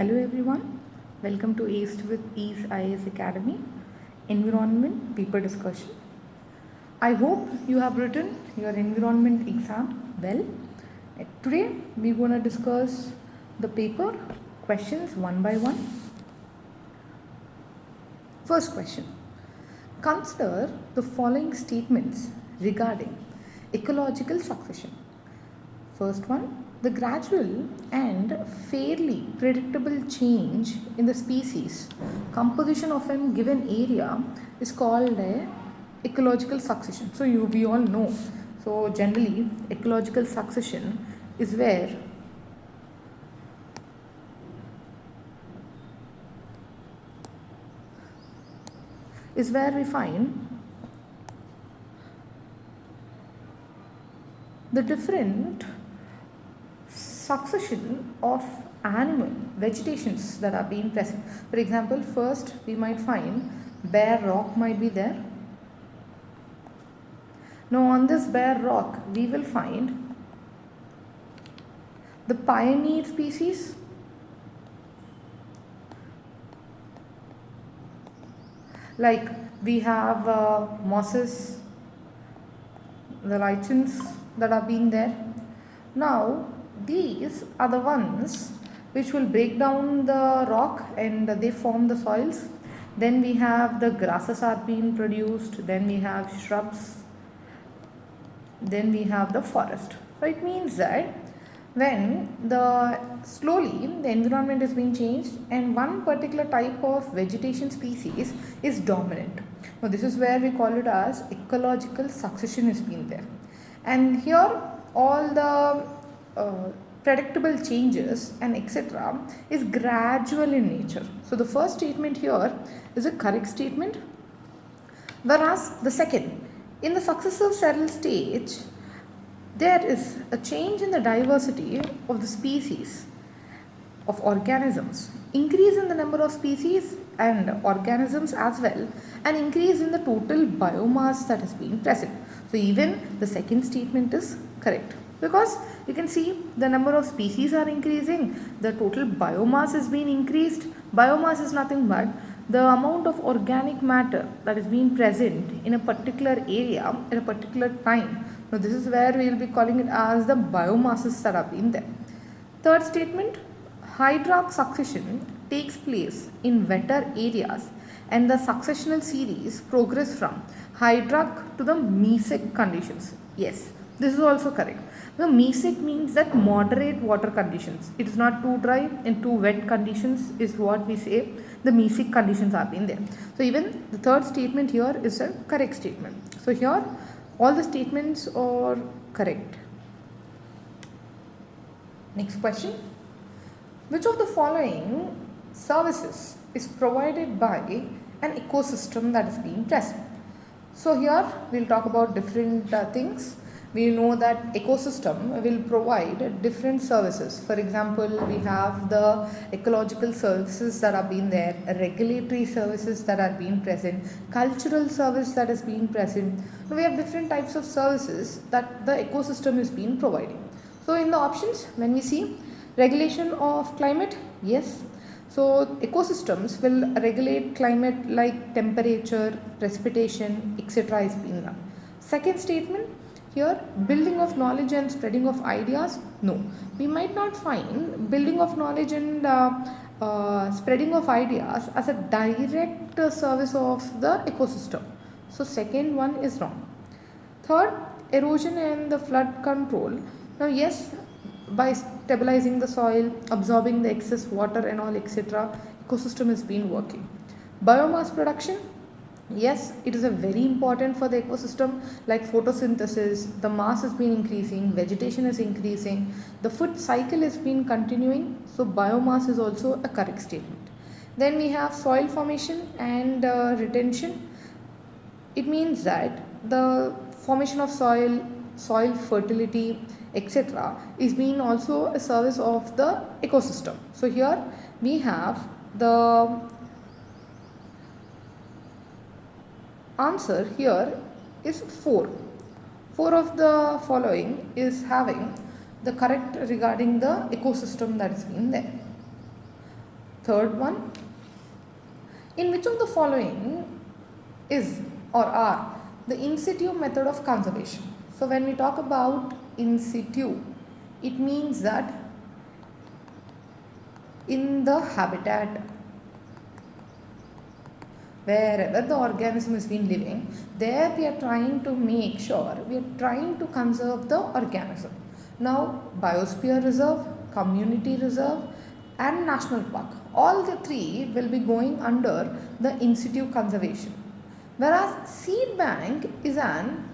Hello everyone, welcome to East with Ease IAS Academy, Environment Paper Discussion. I hope you have written your environment exam well. Today we're going to discuss the paper questions one by one. First question. Consider the following statements regarding ecological succession. First one, the gradual and fairly predictable change in the species composition of a given area is called a ecological succession. So we all know. So generally ecological succession is where we find the different succession of animal vegetations that are being present. For example, first we might find bare rock might be there. Now on this bare rock we will find the pioneer species, like we have mosses, the lichens that are being there. Now these are the ones which will break down the rock and they form the soils. Then we have the grasses are being produced, then we have shrubs, then we have the forest. So it means that when slowly the environment is being changed and one particular type of vegetation species is dominant. Now this is where we call it as ecological succession is being there. And here all the predictable changes and etc. is gradual in nature. So the first statement here is a correct statement, whereas the second, in the successive cell stage, there is a change in the diversity of the species of organisms, increase in the number of species and organisms as well, and increase in the total biomass that is being present. So even the second statement is correct, because you can see the number of species are increasing, the total biomass is being increased. Biomass is nothing but the amount of organic matter that is being present in a particular area at a particular time. Now this is where we will be calling it as the biomasses that are being there. Third statement, hydraulic succession takes place in wetter areas and the successional series progress from hydraulic to the mesic conditions. Yes, this is also correct. Now mesic means that moderate water conditions. It is not too dry and too wet conditions is what we say. The mesic conditions are being there. So even the third statement here is a correct statement. So here all the statements are correct. Next question. Which of the following services is provided by an ecosystem that is being present? So here we will talk about different things. We know that ecosystem will provide different services. For example, we have the ecological services that are being there, regulatory services that are being present, cultural service that is being present. So we have different types of services that the ecosystem is being providing. So in the options, when we see regulation of climate, yes. So ecosystems will regulate climate like temperature, precipitation, etc. is being done. Second statement, here building of knowledge and spreading of ideas, no. We might not find building of knowledge and spreading of ideas as a direct service of the ecosystem. So second one is wrong. Third, erosion and the flood control. Now yes, by stabilizing the soil, absorbing the excess water and all etc., ecosystem has been working. Biomass production, yes, it is a very important for the ecosystem, like photosynthesis, the mass has been increasing, vegetation is increasing, the food cycle has been continuing, so biomass is also a correct statement. Then we have soil formation and retention. It means that the formation of soil fertility, etc. is being also a service of the ecosystem. So here we have the answer here is 4. 4 of the following is having the correct regarding the ecosystem that is being there. Third one, in which of the following is or are the in situ method of conservation? So when we talk about in situ, it means that in the habitat, wherever the organism has been living, there we are trying to make sure, we are trying to conserve the organism. Now, biosphere reserve, community reserve and national park, all the three will be going under the in situ conservation. Whereas seed bank is an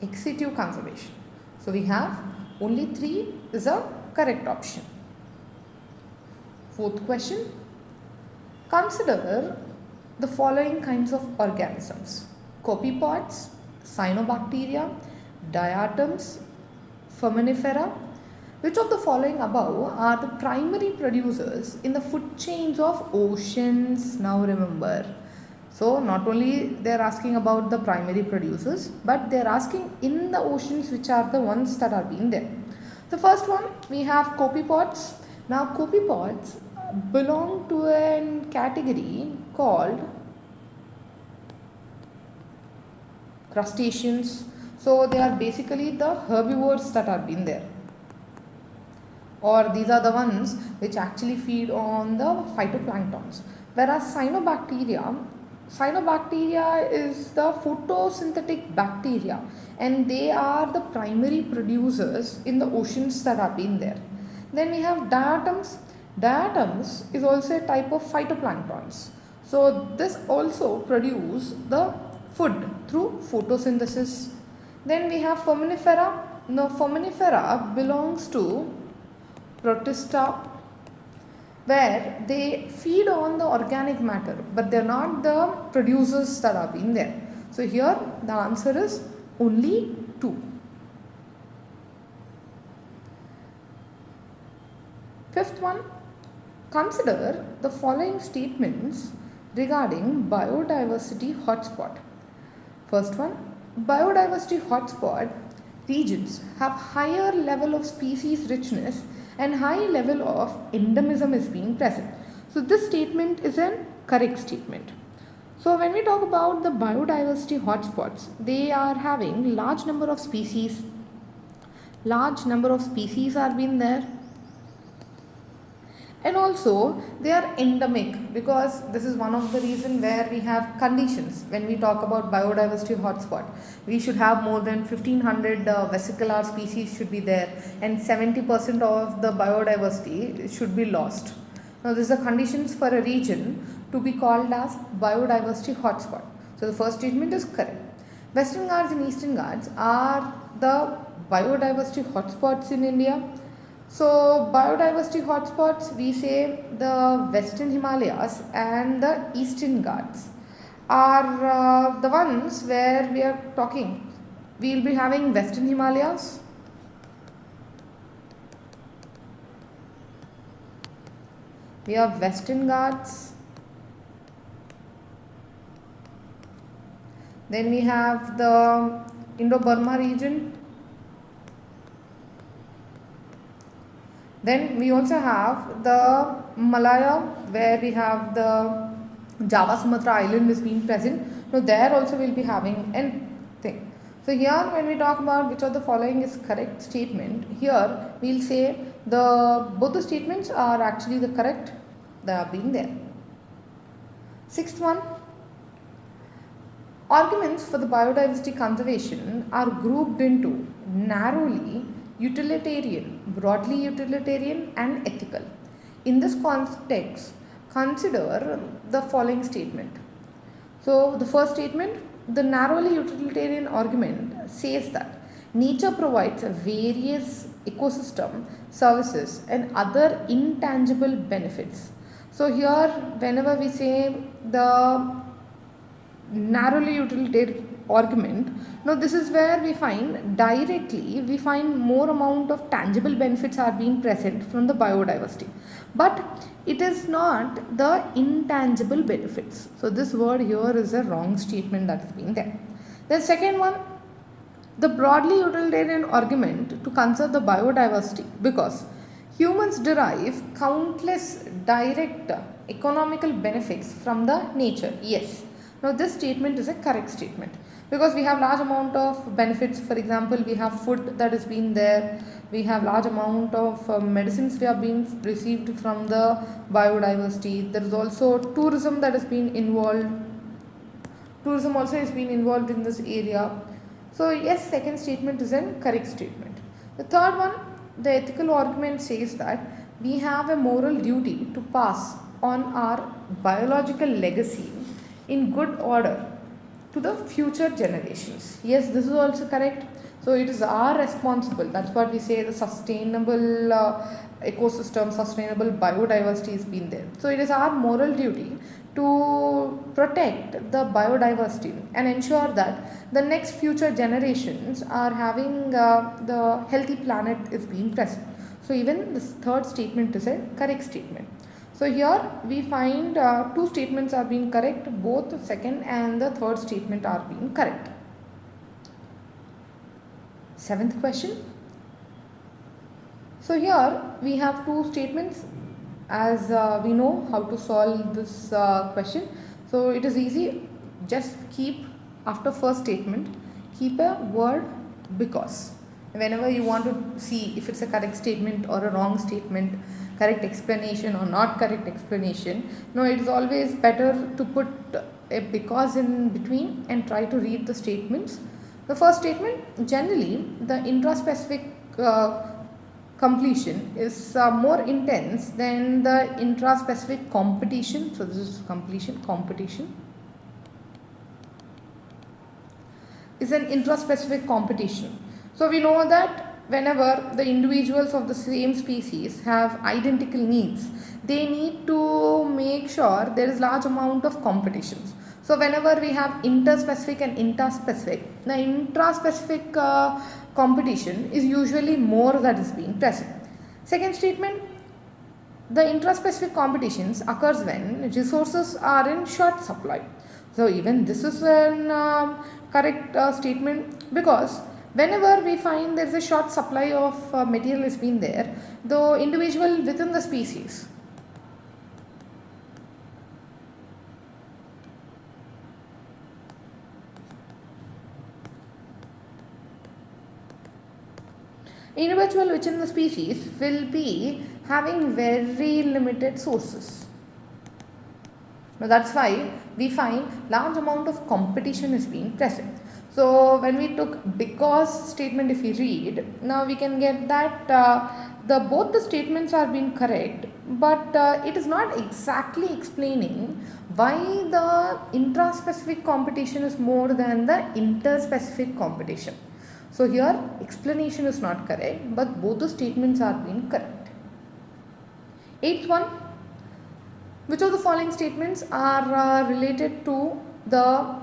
ex situ conservation. So we have only 3 is a correct option. Fourth question, consider the following kinds of organisms: copepods, cyanobacteria, diatoms, foraminifera. Which of the following above are the primary producers in the food chains of oceans? Now remember, so not only they are asking about the primary producers, but they are asking in the oceans which are the ones that are being there. The first one, we have copepods. Now copepods belong to a category called crustaceans. So they are basically the herbivores that are being there, or these are the ones which actually feed on the phytoplanktons. Whereas cyanobacteria is the photosynthetic bacteria, and they are the primary producers in the oceans that are being there. Then we have diatoms. Diatoms is also a type of phytoplanktons. So this also produce the food through photosynthesis. Then we have foraminifera. Now foraminifera belongs to Protista, where they feed on the organic matter, but they are not the producers that are being there. So here the answer is only 2. Fifth one, consider the following statements regarding biodiversity hotspot. First one, biodiversity hotspot regions have higher level of species richness and high level of endemism is being present. So this statement is a correct statement. So when we talk about the biodiversity hotspots, they are having large number of species. Large number of species are being there. And also they are endemic, because this is one of the reason where we have conditions. When we talk about biodiversity hotspot, we should have more than 1500 vesicular species should be there, and 70% of the biodiversity should be lost. Now this is the conditions for a region to be called as biodiversity hotspot. So the first statement is correct. Western Ghats and Eastern Ghats are the biodiversity hotspots in India. So biodiversity hotspots, we say the Western Himalayas and the Eastern Ghats are the ones where we are talking. We will be having Western Himalayas, we have Western Ghats, then we have the Indo-Burma region. Then we also have the Malaya, where we have the Java Sumatra island is being present. Now there also we will be having a thing. So here when we talk about which of the following is correct statement, here we will say both the statements are actually the correct, they are being there. Sixth one, arguments for the biodiversity conservation are grouped into narrowly utilitarian, broadly utilitarian and ethical. In this context, consider the following statement. So the first statement, the narrowly utilitarian argument says that nature provides various ecosystem services and other intangible benefits. So here whenever we say the narrowly utilitarian argument, now this is where we find directly we find more amount of tangible benefits are being present from the biodiversity, but it is not the intangible benefits. So this word here is a wrong statement that is being there. The second one, the broadly utilitarian argument to conserve the biodiversity, because Humans derive countless direct economical benefits from the nature. Yes. Now this statement is a correct statement because we have large amount of benefits. For example, we have food that has been there. We have large amount of medicines we have been received from the biodiversity. There is also tourism that has been involved. Tourism also has been involved in this area. So yes, second statement is a correct statement. The third one, the ethical argument says that we have a moral duty to pass on our biological legacy in good order to the future generations. Yes, this is also correct. So it is our responsible. That's what we say, the sustainable ecosystem, sustainable biodiversity has been there. So it is our moral duty to protect the biodiversity and ensure that the next future generations are having the healthy planet is being present. So even this third statement is a correct statement. So here we find two statements are being correct, both the second and the third statement are being correct. Seventh question. So here we have two statements as we know how to solve this question. So it is easy, just keep after first statement, keep a word because. Whenever you want to see if it's a correct statement or a wrong statement, correct explanation or not correct explanation, no, it is always better to put a because in between and try to read the statements. The first statement, generally the intraspecific completion is more intense than the intraspecific competition. So this is competition is an intraspecific competition. So we know that whenever the individuals of the same species have identical needs, they need to make sure there is large amount of competitions. So whenever we have interspecific and interspecific, the intraspecific competition is usually more that is being present. Second statement, the intraspecific competitions occurs when resources are in short supply. So even this is an correct statement because whenever we find there is a short supply of material has been there, the individual within the species, individual within the species will be having very limited sources. Now that's why we find large amount of competition is being present. So when we took because statement, if we read, now we can get that both the statements are being correct, but it is not exactly explaining why the intraspecific competition is more than the interspecific competition. So here explanation is not correct, but both the statements are being correct. Eighth one, which of the following statements are related to the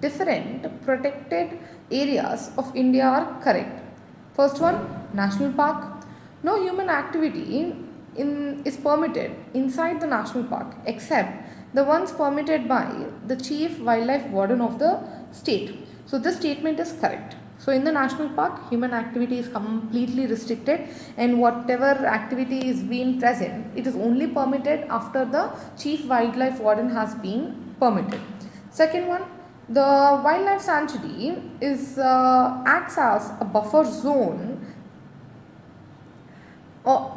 different protected areas of India are correct? First one, national park. No human activity is permitted inside the national park except the ones permitted by the chief wildlife warden of the state. So this statement is correct. So in the national park, human activity is completely restricted, and whatever activity is being present, it is only permitted after the chief wildlife warden has been permitted. Second one, the wildlife sanctuary is acts as a buffer zone or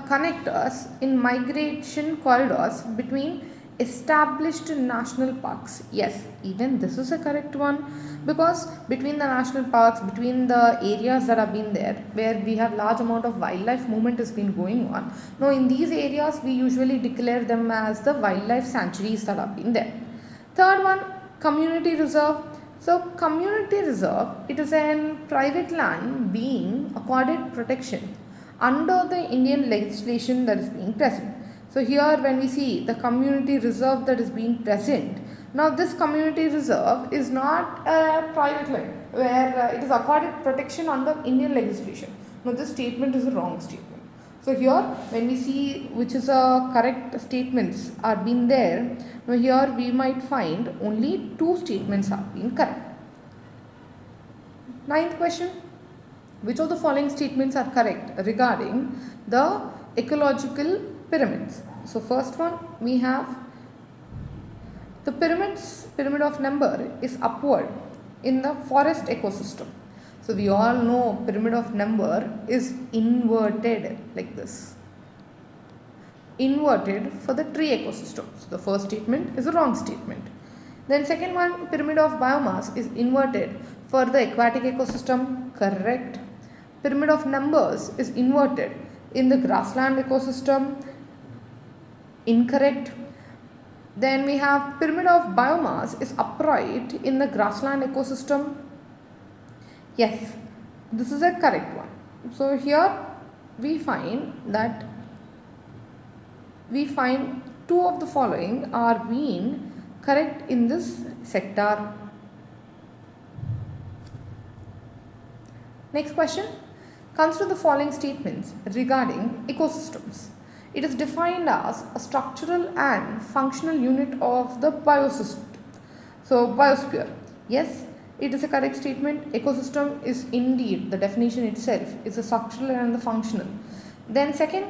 connect us in migration corridors between established national parks. Yes, even this is a correct one because between the national parks, between the areas that have been there where we have large amount of wildlife movement has been going on. Now in these areas we usually declare them as the wildlife sanctuaries that have been there. Third one, community reserve. So community reserve, it is a private land being accorded protection under the Indian legislation that is being present. So here when we see the community reserve that is being present, now this community reserve is not a private land where it is accorded protection under Indian legislation. Now this statement is a wrong statement. So here when we see which is a correct statements are being there, now here we might find only two statements are being correct. Ninth question. Which of the following statements are correct regarding the ecological pyramids? So first one, we have the pyramid of number is upward in the forest ecosystem. So we all know pyramid of number is inverted like this. Inverted for the tree ecosystem. So the first statement is a wrong statement. Then second one, pyramid of biomass is inverted for the aquatic ecosystem. Correct. Pyramid of numbers is inverted in the grassland ecosystem. Incorrect. Then we have pyramid of biomass is upright in the grassland ecosystem. Yes, this is a correct one. So here we find two of the following are being correct in this sector. Next question. Consider the following statements regarding ecosystems. It is defined as a structural and functional unit of the biosystem. So biosphere. Yes, it is a correct statement. Ecosystem is indeed, the definition itself is a structural and the functional. Then second,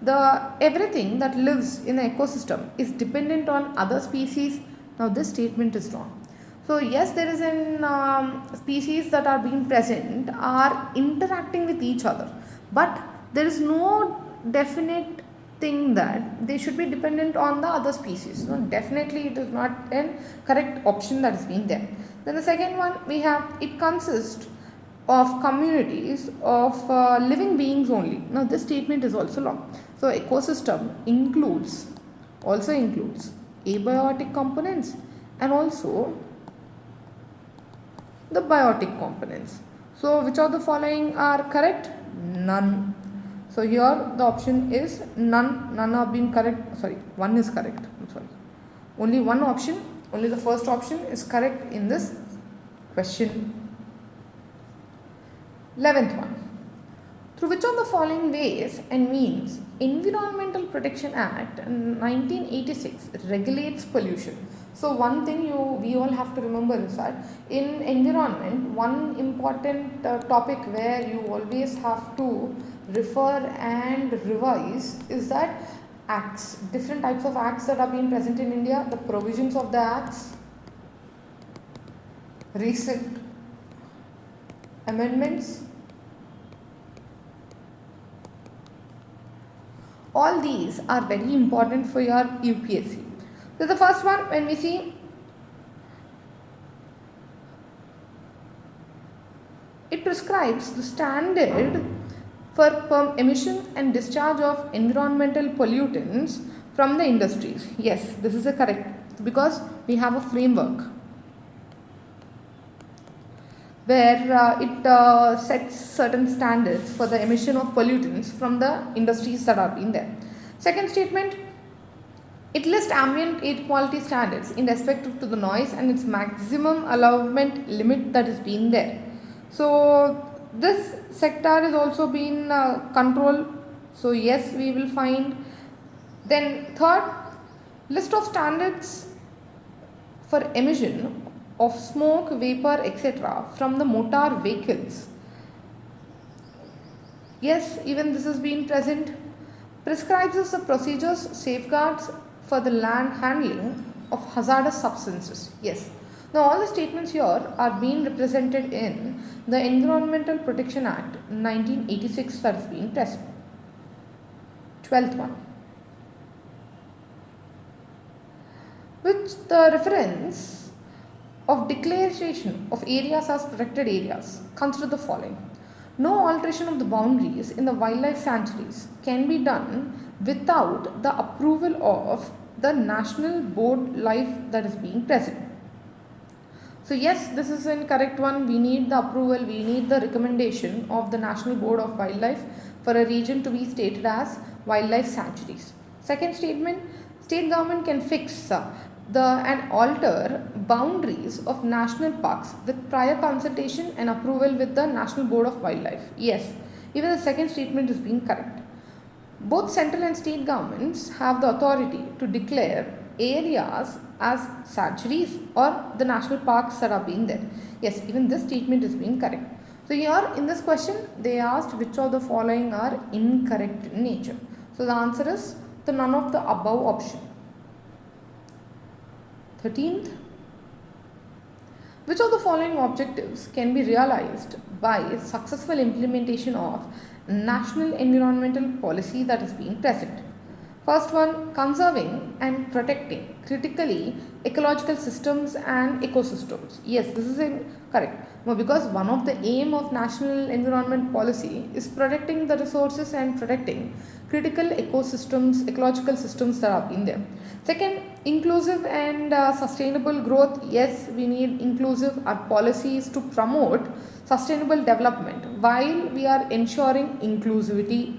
everything that lives in an ecosystem is dependent on other species. Now this statement is wrong. So yes, there is an species that are being present are interacting with each other, but there is no definite thing that they should be dependent on the other species. No, definitely it is not a correct option that is being there. Then the second one, we have it consists of communities of living beings only. Now this statement is also wrong. So ecosystem also includes abiotic components and also the biotic components. So which of the following are correct? None. So here the option is none. None are being correct. Sorry, one is correct. I'm sorry. Only one option, only the first option is correct in this question. 11th one. Through which of the following ways and means Environmental Protection Act 1986 regulates pollution? So one thing we all have to remember is that in environment, one important topic where you always have to refer and revise is that acts, different types of acts that are being present in India, the provisions of the acts, recent amendments. All these are very important for your UPSC. So the first one, when we see, it prescribes the standard for emission and discharge of environmental pollutants from the industries. Yes, this is a correct, because we have a framework where it sets certain standards for the emission of pollutants from the industries that are being there. Second statement, it lists ambient air quality standards in respect to the noise and its maximum allowment limit that is being there. So this sector is also being controlled. So yes, we will find. Then third, list of standards for emission of smoke, vapor, etc. from the motor vehicles. Yes, even this has been present. Prescribes the procedures, safeguards for the land handling of hazardous substances. Yes. Now all the statements here are being represented in the Environmental Protection Act 1986 that is being present. 12th one. Which the reference of declaration of areas as protected areas. Consider the following. No alteration of the boundaries in the wildlife sanctuaries can be done without the approval of the National Board Life that is being present. So yes, this is an correct one. We need the approval, we need the recommendation of the National Board of Wildlife for a region to be stated as wildlife sanctuaries. Second statement, state government can fix and alter boundaries of national parks with prior consultation and approval with the National Board of Wildlife. Yes, even the second statement is being correct. Both central and state governments have the authority to declare areas as sanctuaries or the national parks that are being there. Yes, even this statement is being correct. So here in this question they asked which of the following are incorrect in nature. So the answer is the none of the above option. 13th, which of the following objectives can be realized by successful implementation of national environmental policy that is being present? First one, conserving and protecting critically ecological systems and ecosystems. Yes, this is correct. No, because one of the aim of national environment policy is protecting the resources and protecting critical ecosystems, ecological systems that have been there. Second, inclusive and sustainable growth. Yes, we need inclusive policies to promote sustainable development while we are ensuring inclusivity.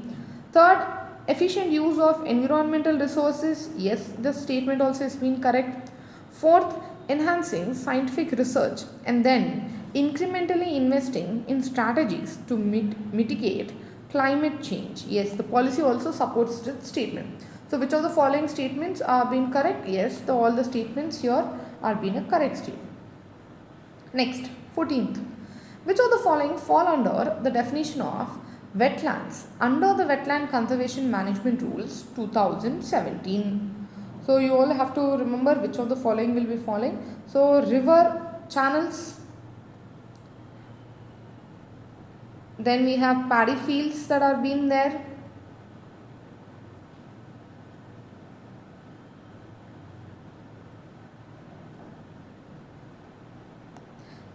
Third, efficient use of environmental resources. Yes, this statement also has been correct. Fourth, enhancing scientific research and then incrementally investing in strategies to mitigate climate change. Yes, the policy also supports this statement. So which of the following statements are being correct? Yes, all the statements here are being a correct statement. Next, 14th. Which of the following fall under the definition of wetlands under the Wetland Conservation Management Rules 2017? So you all have to remember which of the following will be falling. So river channels, then we have paddy fields that are being there,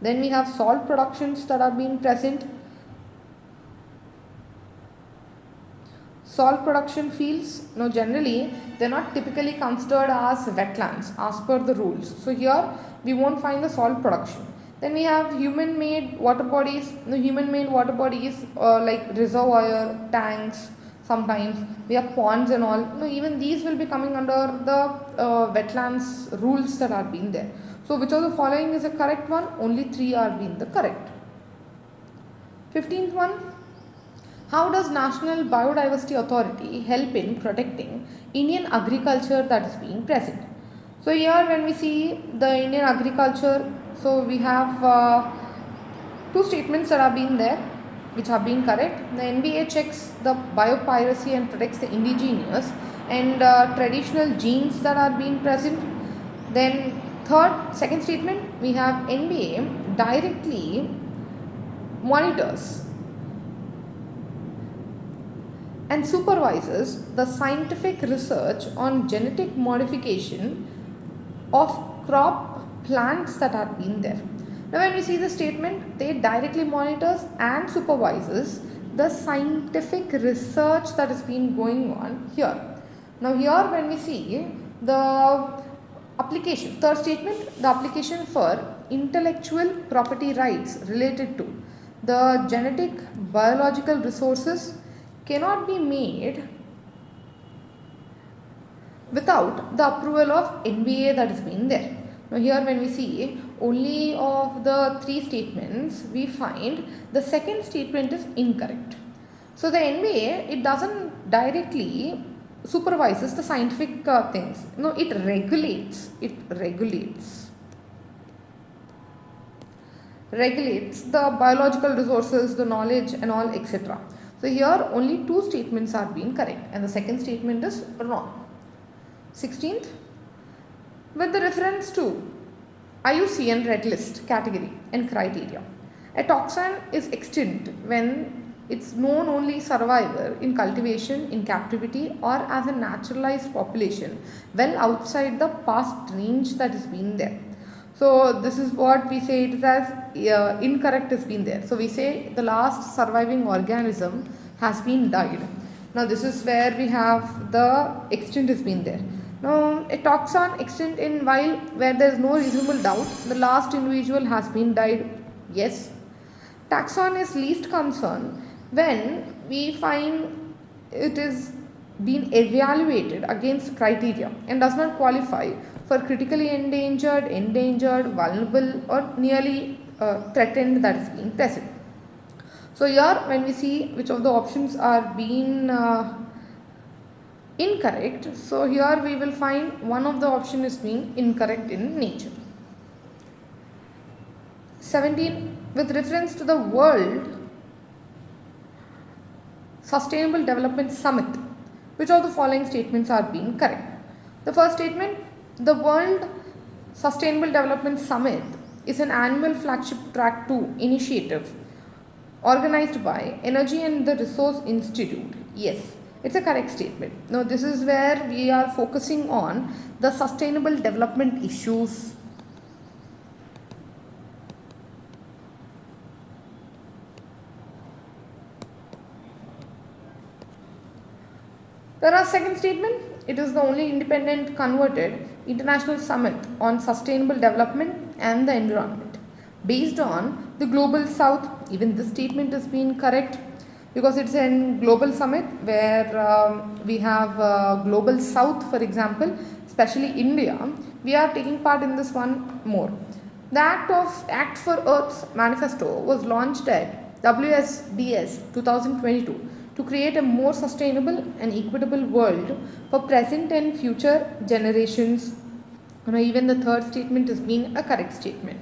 then we have salt productions that are being present, salt production fields. Now generally they are not typically considered as wetlands as per the rules. So here we won't find the salt production. Then we have human made water bodies. The human made water bodies like reservoir, tanks, sometimes we have ponds and all. No, even these will be coming under the wetlands rules that are being there. So which of the following is a correct one? Only 3 are being the correct. 15th one. How does National Biodiversity Authority help in protecting Indian agriculture that is being present? So here when we see the Indian agriculture, so we have 2 statements that are being there which are being correct. The NBA checks the biopiracy and protects the indigenous and traditional genes that are being present. Then second statement, we have NBA directly monitors and supervises the scientific research on genetic modification of crop plants that are being there. Now when we see the statement, they directly monitors and supervises the scientific research that is being going on here. Now here when we see the application, third statement, the application for intellectual property rights related to the genetic biological resources cannot be made without the approval of NBA that is being there. Now here when we see only of the 3 statements, we find the second statement is incorrect. So the NBA, it doesn't directly supervises the scientific things. No, it regulates the biological resources, the knowledge and all, etc. So here only 2 statements are being correct and the second statement is wrong. 16th, with the reference to IUCN Red List category and criteria, a toxin is extinct when it's known only survivor in cultivation, in captivity or as a naturalized population well outside the past range that is being there. So this is what we say, it is as incorrect has been there. So we say the last surviving organism has been died. Now this is where we have the extinct has been there. Now a toxin extinct in while where there is no reasonable doubt the last individual has been died. Yes. Taxon is least concern when we find it is been evaluated against criteria and does not qualify for critically endangered, vulnerable or nearly threatened that is being present. So here when we see which of the options are being incorrect, so here we will find one of the option is being incorrect in nature. 17. with reference to the World Sustainable Development Summit, which of the following statements are being correct? The first statement, the World Sustainable Development Summit is an annual flagship track 2 initiative organized by Energy and the Resource Institute. Yes, it's a correct statement. Now, this is where we are focusing on the sustainable development issues. There are second statement, it is the only independent converted international summit on sustainable development and the environment based on the global south. Even this statement is being correct because it's a global summit where we have global south, for example, especially India. We are taking part in this one more. The Act for Earth's manifesto was launched at WSDS 2022 to create a more sustainable and equitable world for present and future generations. Even the third statement has been a correct statement.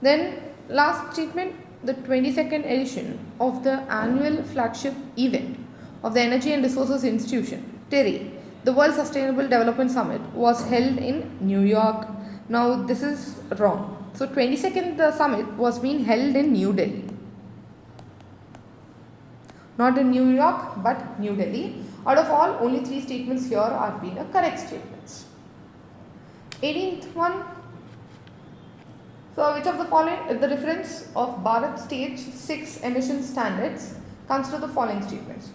Then last statement, the 22nd edition of the annual flagship event of the Energy and Resources Institution, TERI, the World Sustainable Development Summit, was held in New York. Now this is wrong. So 22nd summit was being held in New Delhi. Not in New York, but New Delhi. Out of all, only 3 statements here are being a correct statements. 18th one. So, which of the following is the reference of Bharat Stage 6 emission standards? Consider the following statements.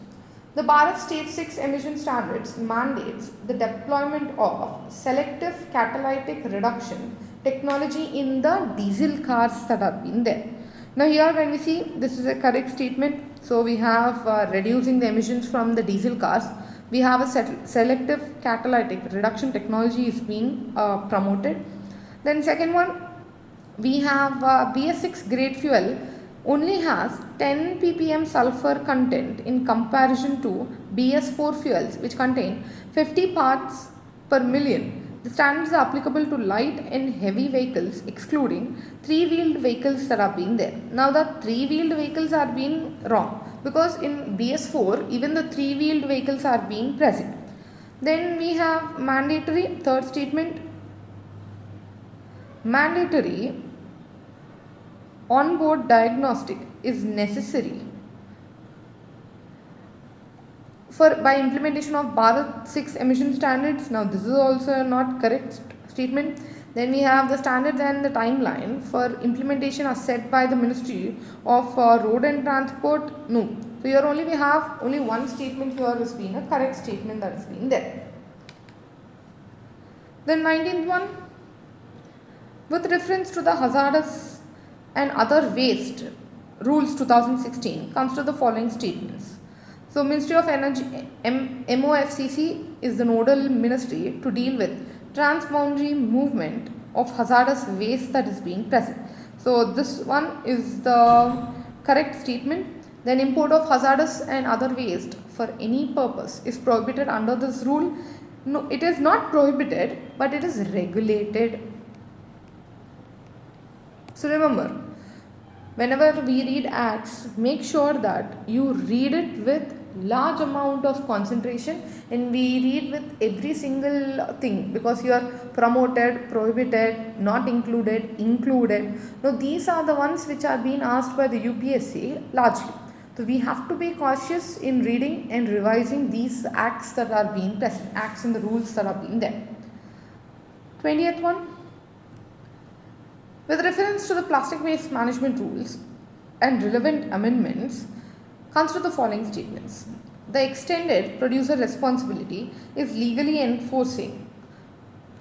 The Bharat Stage 6 emission standards mandates the deployment of selective catalytic reduction technology in the diesel cars that have been there. Now here when we see, this is a correct statement. So we have reducing the emissions from the diesel cars. We have a selective catalytic reduction technology is being promoted. Then second one, we have BS6 grade fuel only has 10 ppm sulfur content in comparison to BS4 fuels which contain 50 parts per million. The standards are applicable to light and heavy vehicles excluding 3-wheeled vehicles that are being there. Now the 3-wheeled vehicles are being wrong because in BS4 even the 3-wheeled vehicles are being present. Then we have mandatory, third statement, mandatory on-board diagnostic is necessary by implementation of Bharat 6 emission standards. Now this is also not correct statement. Then we have the standards and the timeline for implementation are set by the Ministry of Road and Transport. No. So here only we have only one statement here has been a correct statement that has been there. Then 19th one, with reference to the hazardous and other waste rules 2016, consider the following statements. So Ministry of Energy, MOFCC is the nodal ministry to deal with transboundary movement of hazardous waste that is being present. So this one is the correct statement. Then import of hazardous and other waste for any purpose is prohibited under this rule. No, it is not prohibited, but it is regulated. So remember, whenever we read acts, make sure that you read it with large amount of concentration and we read with every single thing because here promoted, prohibited, not included, included. Now these are the ones which are being asked by the UPSC largely. So we have to be cautious in reading and revising these acts that are being present, acts and the rules that are being there. 20th one. With reference to the plastic waste management rules and relevant amendments, consider the following statements. The extended producer responsibility is legally enforcing.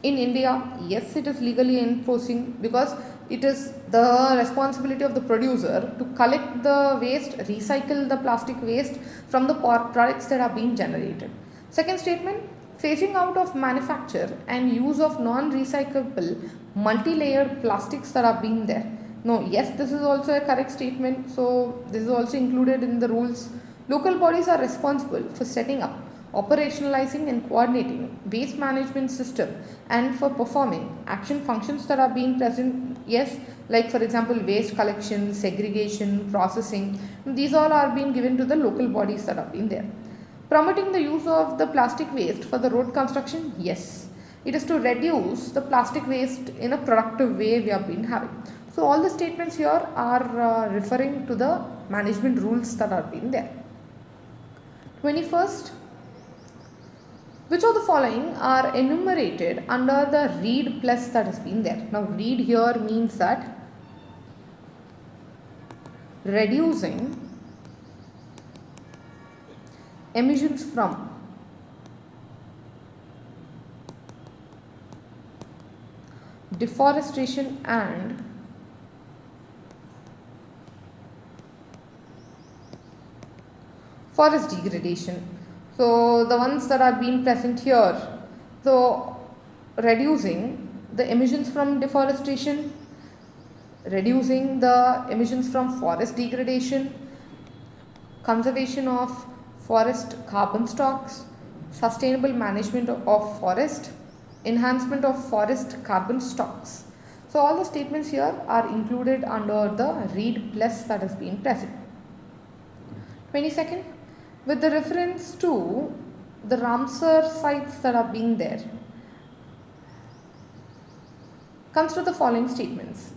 In India, yes, it is legally enforcing because it is the responsibility of the producer to collect the waste, recycle the plastic waste from the products that are being generated. Second statement, phasing out of manufacture and use of non-recyclable multi-layered plastics that are being there. No, yes, this is also a correct statement. So this is also included in the rules. Local bodies are responsible for setting up operationalizing and coordinating waste management system, and for performing action functions that are being present. Yes, like for example waste collection, segregation, processing, these all are being given to the local bodies that have been there. Promoting the use of the plastic waste for the road construction, yes, it is to reduce the plastic waste in a productive way we have been having. So all the statements here are referring to the management rules that are being there. 21st, which of the following are enumerated under the read plus that has been there? Now read here means that reducing emissions from deforestation and forest degradation. So the ones that are being present here, so reducing the emissions from deforestation, reducing the emissions from forest degradation, conservation of forest carbon stocks, sustainable management of forest, enhancement of forest carbon stocks. So all the statements here are included under the read plus that has been present. 22nd, with the reference to the Ramsar sites that are being there, consider the following statements.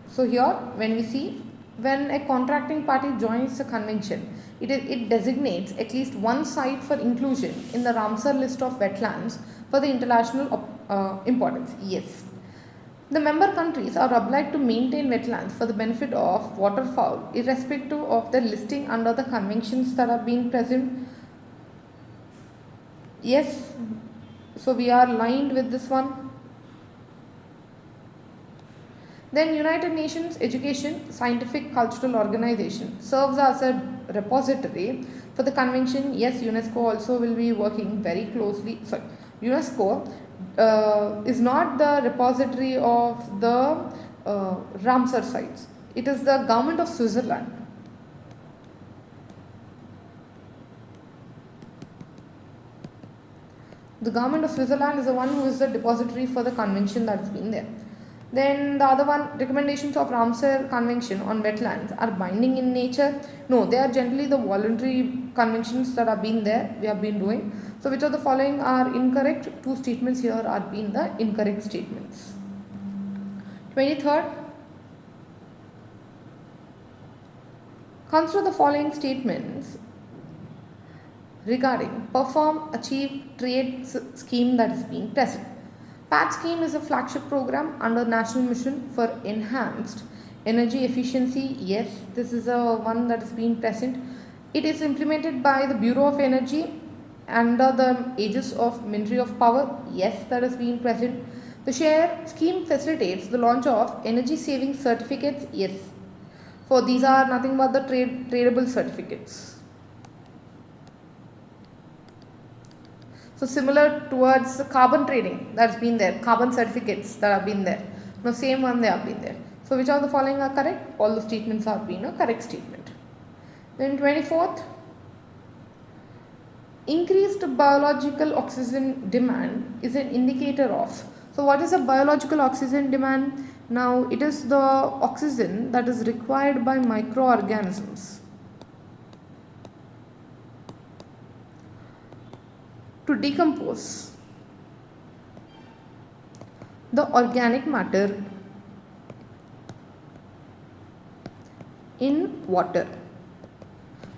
So here when we see, when a contracting party joins the convention, it designates at least one site for inclusion in the Ramsar list of wetlands for the international importance. Yes. The member countries are obliged to maintain wetlands for the benefit of waterfowl irrespective of their listing under the conventions that are being present. Yes. So we are aligned with this one. Then United Nations Education, Scientific, Cultural Organization serves as a repository for the convention. Yes, UNESCO also will be working very closely. Sorry, UNESCO is not the repository of the Ramsar sites. It is the government of Switzerland. The government of Switzerland is the one who is the depository for the convention that has been there. Then the other one, recommendations of Ramsar Convention on wetlands are binding in nature. No, they are generally the voluntary conventions that have been there, we have been doing. So which of the following are incorrect? Two statements here are being the incorrect statements. 23rd, consider the following statements regarding perform, achieve, trade scheme that is being present. PAT scheme is a flagship program under National Mission for Enhanced Energy Efficiency. Yes, this is a one that is being present. It is implemented by the Bureau of Energy under the aegis of Ministry of Power. Yes, that is being present. The share scheme facilitates the launch of energy saving certificates. Yes, for these are nothing but the tradable certificates. So similar towards the carbon trading that's been there, carbon certificates that have been there. Now same one they have been there. So which of the following are correct? All the statements have been a correct statement. Then 24th, increased biological oxygen demand is an indicator of. So what is a biological oxygen demand? Now it is the oxygen that is required by microorganisms to decompose the organic matter in water.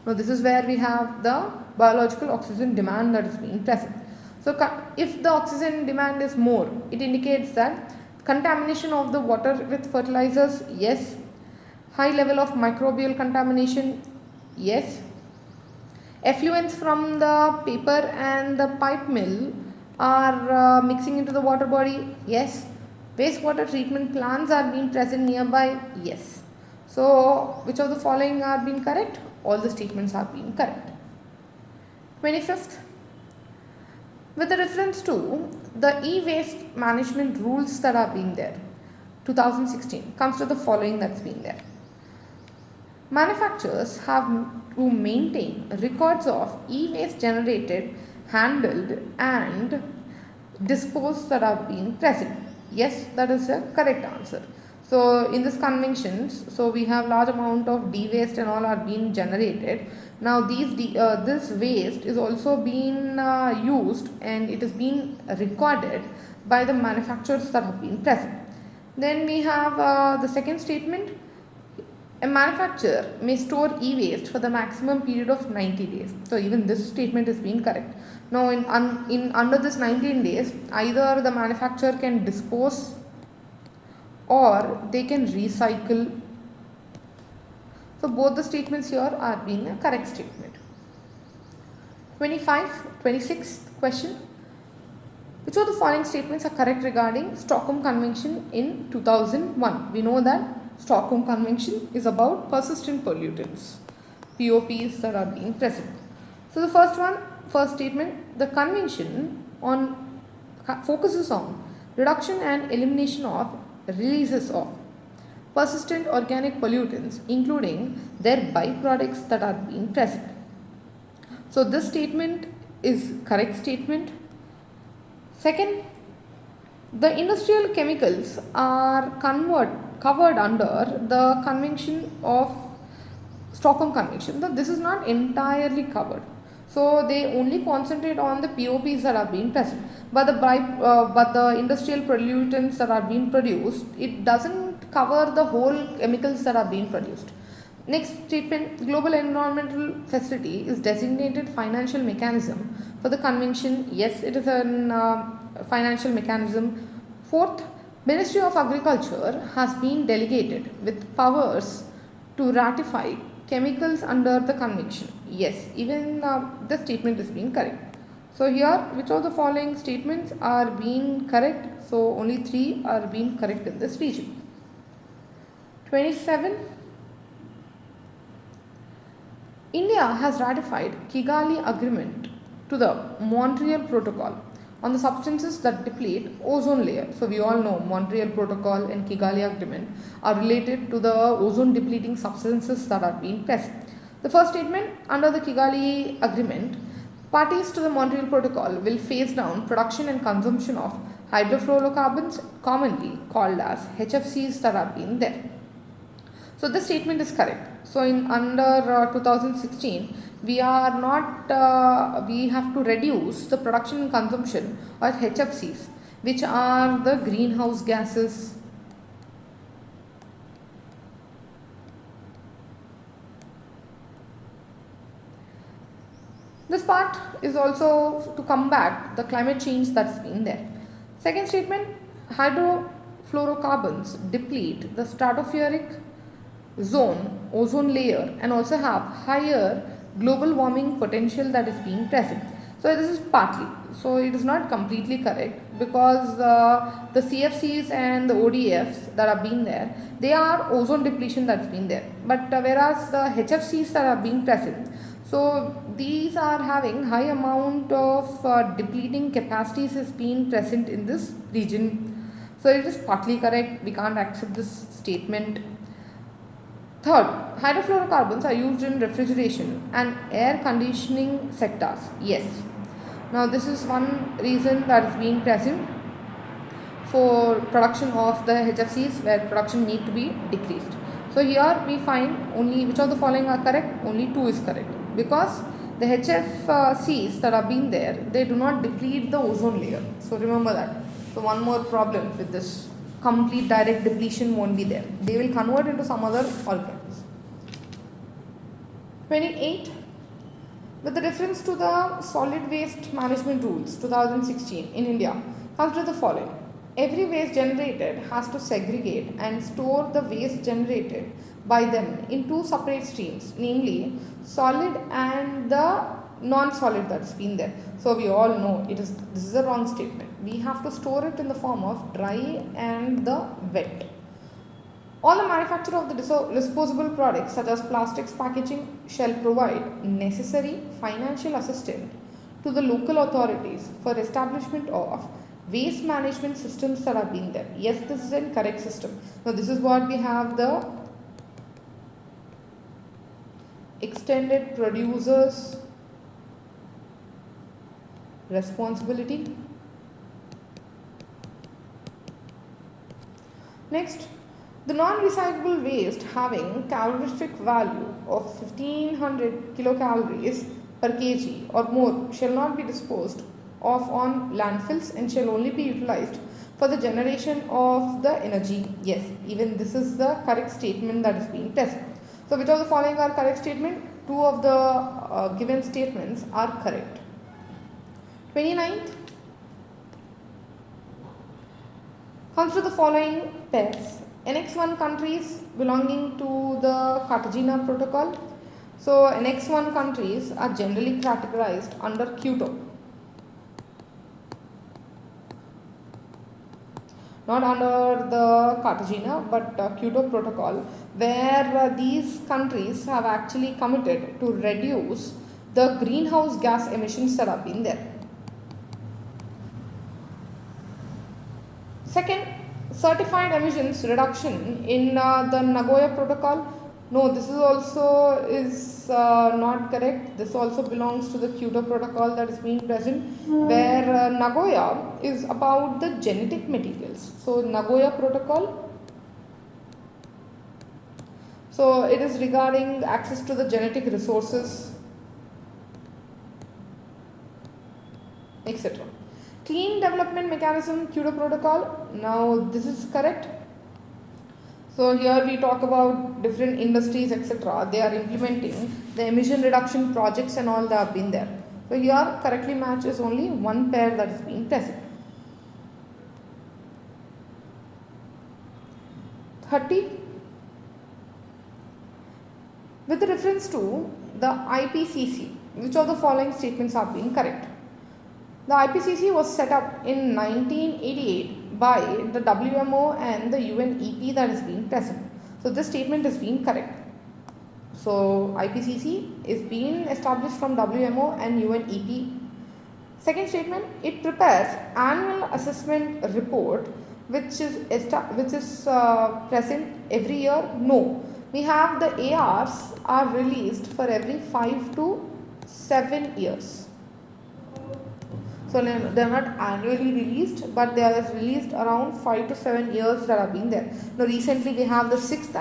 Now this is where we have the biological oxygen demand that is being present. So if the oxygen demand is more, it indicates that contamination of the water with fertilizers, yes. High level of microbial contamination, yes. Effluents from the paper and the pipe mill are mixing into the water body, yes. Wastewater treatment plants are being present nearby, yes. So which of the following are being correct? All the statements are being correct. 25th, with the reference to the e-waste management rules that are being there, 2016, comes to the following that's been there. Manufacturers have to maintain records of e-waste generated handled and disposed that have been present. Yes, that is a correct answer. So in this conventions, so we have large amount of de-waste and all are being generated. Now this waste is also being used and it is being recorded by the manufacturers that have been present. Then we have the second statement. A manufacturer may store e-waste for the maximum period of 90 days. So even this statement is being correct. Now in under this 19 days, either the manufacturer can dispose or they can recycle. So both the statements here are being a correct statement. 26th question. Which of the following statements are correct regarding Stockholm Convention in 2001? We know that Stockholm Convention is about persistent pollutants, POPs that are being present. So the first statement, the convention focuses on reduction and elimination of releases of persistent organic pollutants, including their byproducts that are being present. So this statement is correct statement. Second, the industrial chemicals are covered under the convention of Stockholm Convention. This is not entirely covered. So they only concentrate on the POPs that are being present, but the industrial pollutants that are being produced, it doesn't cover the whole chemicals that are being produced. Next statement, global environmental facility is designated financial mechanism for the convention. Yes, it is a financial mechanism. Fourth, Ministry of Agriculture has been delegated with powers to ratify chemicals under the convention. Yes, even the statement is being correct. So here, which of the following statements are being correct? So only 3 are being correct in this region. 27. India has ratified Kigali Agreement to the Montreal Protocol on the substances that deplete ozone layer. So we all know Montreal Protocol and Kigali Agreement are related to the ozone depleting substances that are being present. The first statement, under the Kigali Agreement, parties to the Montreal Protocol will phase down production and consumption of hydrofluorocarbons, commonly called as HFCs, that are being there. So this statement is correct. So in under 2016, we have to reduce the production and consumption of HFCs, which are the greenhouse gases. This part is also to combat the climate change that's been there. Second statement, hydrofluorocarbons deplete the stratospheric zone, ozone layer, and also have higher global warming potential that is being present. So this is partly, so it is not completely correct, because the CFCs and the ODFs that are being there, they are ozone depletion that's been there, but whereas the HFCs that are being present, so these are having high amount of depleting capacities is being present in this region. So it is partly correct, we can't accept this statement. Third, hydrofluorocarbons are used in refrigeration and air conditioning sectors. Yes. Now this is one reason that is being present for production of the HFCs, where production need to be decreased. So here we find only which of the following are correct, only 2 is correct, because the HFCs that are being there, they do not deplete the ozone layer. So remember that. So one more problem with this, complete direct depletion won't be there. They will convert into some other organisms. 28. With the reference to the solid waste management rules 2016 in India, consider the following. Every waste generated has to segregate and store the waste generated by them in 2 separate streams, namely solid and the non-solid that's been there. So we all know this is a wrong statement. We have to store it in the form of dry and the wet. All the manufacturer of the disposable products such as plastics packaging shall provide necessary financial assistance to the local authorities for establishment of waste management systems that are being there. Yes, this is a correct system. Now this is what we have, the extended producers responsibility. Next, the non-recyclable waste having calorific value of 1500 kilocalories per kg or more shall not be disposed of on landfills and shall only be utilized for the generation of the energy. Yes, even this is the correct statement that is being tested. So, which of the following are correct statement? Two of the given statements are correct. 29th. Consider the following pairs. NX1 countries belonging to the Cartagena Protocol. So, NX1 countries are generally categorized under Kyoto. Not under the Cartagena but Kyoto Protocol, where these countries have actually committed to reduce the greenhouse gas emissions that have been there. Second, certified emissions reduction in the Nagoya Protocol. No, this is also not correct. This also belongs to the Kyoto Protocol that is being present, where Nagoya is about the genetic materials. So, Nagoya Protocol. So, it is regarding access to the genetic resources, etc. Clean development mechanism, Kyoto Protocol. Now, this is correct. So, here we talk about different industries, etc. They are implementing the emission reduction projects and all that have been there. So, here correctly matches only one pair that is being present. 30. With reference to the IPCC, which of the following statements have been correct? The IPCC was set up in 1988 by the WMO and the UNEP that is being present. So, this statement is being correct. So, IPCC is being established from WMO and UNEP. Second statement, it prepares annual assessment report which is present every year. No, we have the ARs are released for every 5 to 7 years. So, they are not annually released, but they are released around 5 to 7 years that have been there. Now, recently we have the 6th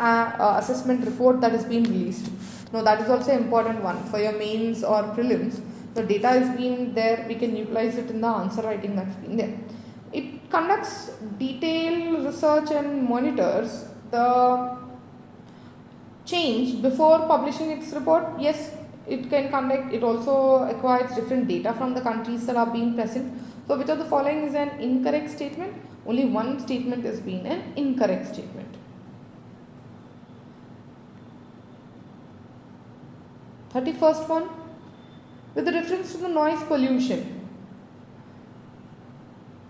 assessment report that is being released. Now, that is also an important one for your mains or prelims. The data is being there, we can utilize it in the answer writing that's been there. It conducts detailed research and monitors the change before publishing its report. Yes, it can conduct, it also acquires different data from the countries that are being present. So, which of the following is an incorrect statement? Only one statement is being an incorrect statement. 31st one, with reference to the noise pollution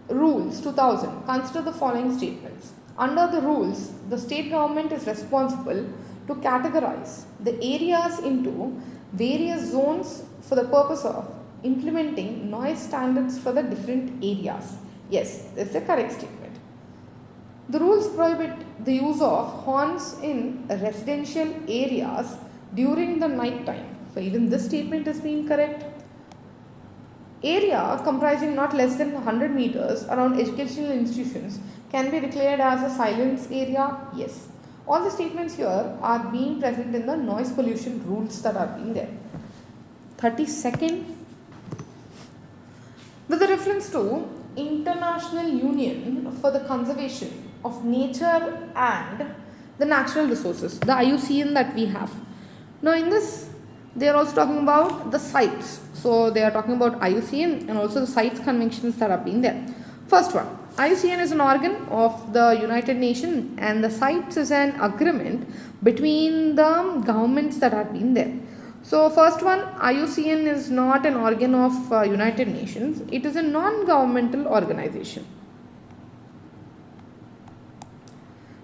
rules 2000, consider the following statements. Under the rules, the state government is responsible to categorize the areas into various zones for the purpose of implementing noise standards for the different areas. Yes, that's the correct statement. The rules prohibit the use of horns in residential areas during the night time. So, even this statement is being correct. Area comprising not less than 100 meters around educational institutions can be declared as a silence area. Yes. All the statements here are being present in the noise pollution rules that are being there. 32nd, with reference to International Union for the Conservation of Nature and the Natural Resources, the IUCN that we have. Now, in this, they are also talking about the CITES. So, they are talking about IUCN and also the CITES conventions that have been there. First one, IUCN is an organ of the United Nations and the CITES is an agreement between the governments that have been there. So, first one, IUCN is not an organ of United Nations, it is a non-governmental organization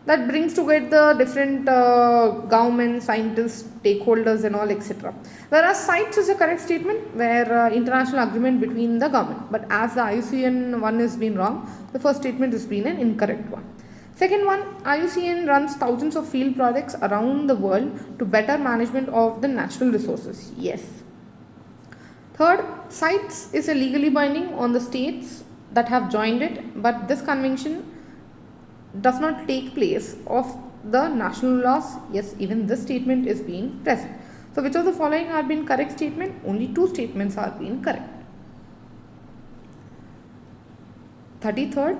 that brings together the different governments, scientists, stakeholders and all, etc. Whereas CITES is a correct statement where international agreement between the government, but as the IUCN one is been wrong, the first statement has been an incorrect one. Second one, IUCN runs thousands of field projects around the world to better management of the natural resources. Yes. Third, CITES is a legally binding on the states that have joined it, but this convention does not take place of the national laws. Yes, even this statement is being present. So which of the following are being correct statement? Only two statements are being correct. 33rd,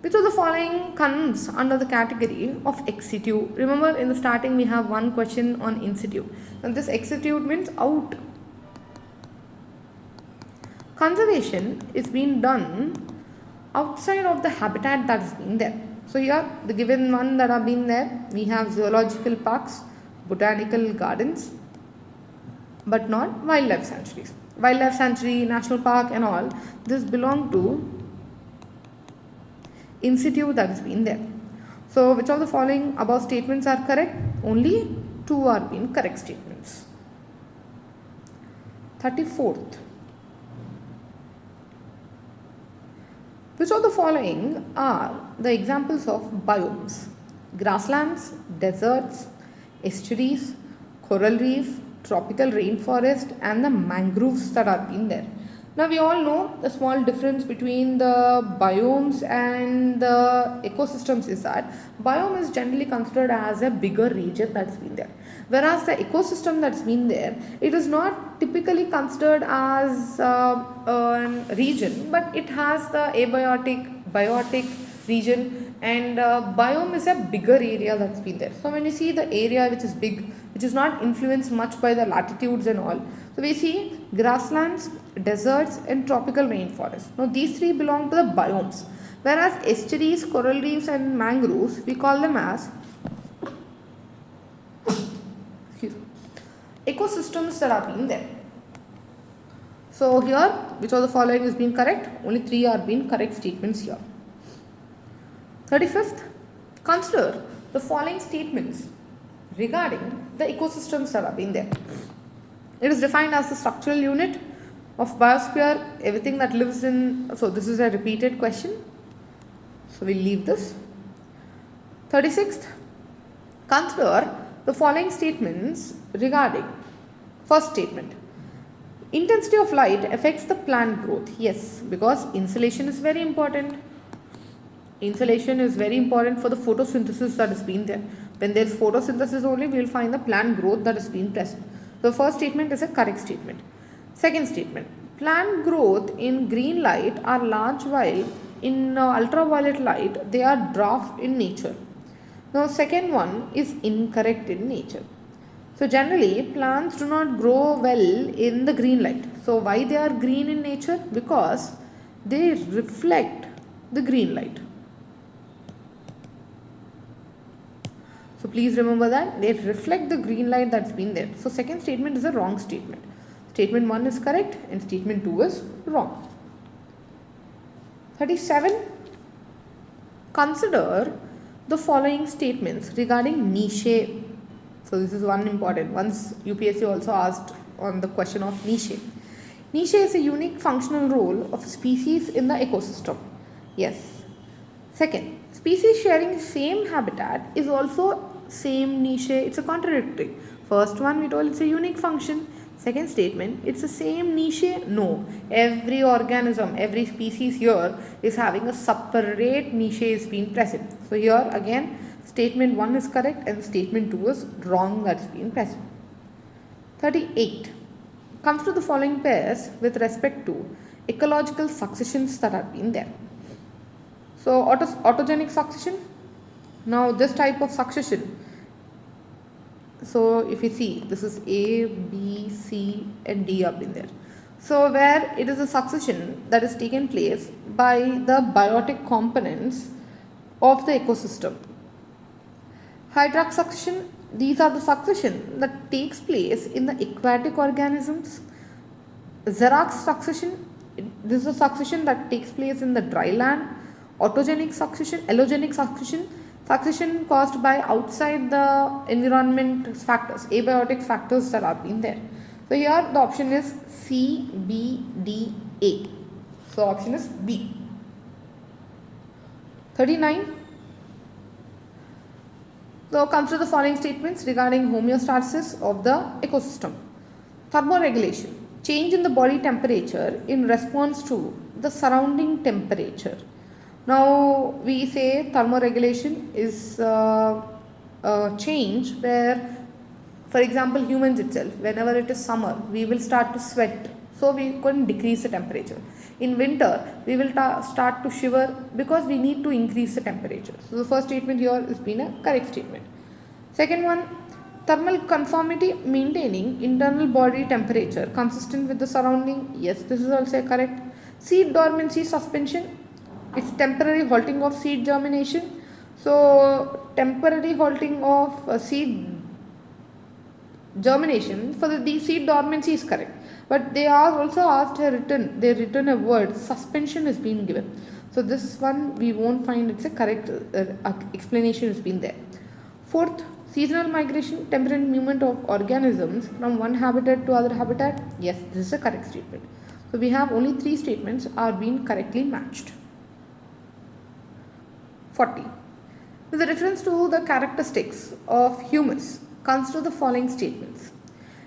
which of the following comes under the category of exitive? Remember, in the starting we have one question on insitive, and this exitive means out. Conservation is being done outside of the habitat that is being there. So here the given one that have been there, we have zoological parks, botanical gardens, but not wildlife sanctuaries. Wildlife sanctuary, national park and all, this belong to institute that has been there. So which of the following above statements are correct? Only two are being correct statements. 34th. Which of the following are the examples of biomes? Grasslands, deserts, estuaries, coral reef, tropical rainforest and the mangroves that are in there. Now we all know the small difference between the biomes and the ecosystems is that biome is generally considered as a bigger region that's been there, whereas the ecosystem that's been there, it is not typically considered as a region, but it has the abiotic, biotic region, and biome is a bigger area that's been there. So when you see the area which is big, which is not influenced much by the latitudes and all, so we see grasslands, deserts and tropical rainforests. Now these three belong to the biomes, whereas estuaries, coral reefs and mangroves, we call them as ecosystems that are being there. So here, which of the following is being correct? Only three are being correct statements here. 35th, consider the following statements regarding the ecosystems that are being there. It is defined as the structural unit of biosphere, everything that lives in. So this is a repeated question, so we'll leave this. 36th, consider the following statements regarding first statement. Intensity of light affects the plant growth. Yes, because insolation is very important. Insolation is very important for the photosynthesis that has been there. When there is photosynthesis only, we will find the plant growth that has been present. The first statement is a correct statement. Second statement, plant growth in green light are large while in ultraviolet light they are dwarf in nature. Now second one is incorrect in nature. So generally plants do not grow well in the green light. So why they are green in nature? Because they reflect the green light. So please remember that they reflect the green light that's been there. So second statement is a wrong statement. Statement 1 is correct and statement 2 is wrong. 37. Consider the following statements regarding niche. So this is one important. Once UPSC also asked on the question of niche. Niche is a unique functional role of a species in the ecosystem. Yes. Second, species sharing same habitat is also same niche. It's a contradictory. First one we told it's a unique function. Second statement, it's the same niche. No, every organism, every species here is having a separate niche is being present. So here again statement 1 is correct and statement 2 is wrong, that's been present. 38. Comes to the following pairs with respect to ecological successions that have been there. So autogenic succession. Now this type of succession, so if you see this is A, B, C and D up in there. So where it is a succession that is taken place by the biotic components of the ecosystem. Hydrax succession, these are the succession that takes place in the aquatic organisms. Xerax succession, this is a succession that takes place in the dry land. Autogenic succession, allogenic succession, succession caused by outside the environment factors, abiotic factors that are in there. So here the option is C, B, D, A. So option is B. 39. So consider the following statements regarding homeostasis of the ecosystem. Thermoregulation. change in the body temperature in response to the surrounding temperature. Now we say thermoregulation is a change where, for example, humans itself, whenever it is summer, we will start to sweat, so we can decrease the temperature. In winter, we will start to shiver because we need to increase the temperature. So the first statement here has been a correct statement. Second one, thermal conformity, maintaining internal body temperature consistent with the surrounding. Yes, this is also correct. Seed dormancy suspension, it's temporary halting of seed germination. So temporary halting of seed germination for the seed dormancy is correct, but they are also asked they written a word suspension is being given. So this one we won't find it's a correct explanation has been there. Fourth, seasonal migration, temporary movement of organisms from one habitat to other habitat. Yes, this is a correct statement. So we have only 3 statements are being correctly matched. 40. With reference to the characteristics of humus, consider the following statements.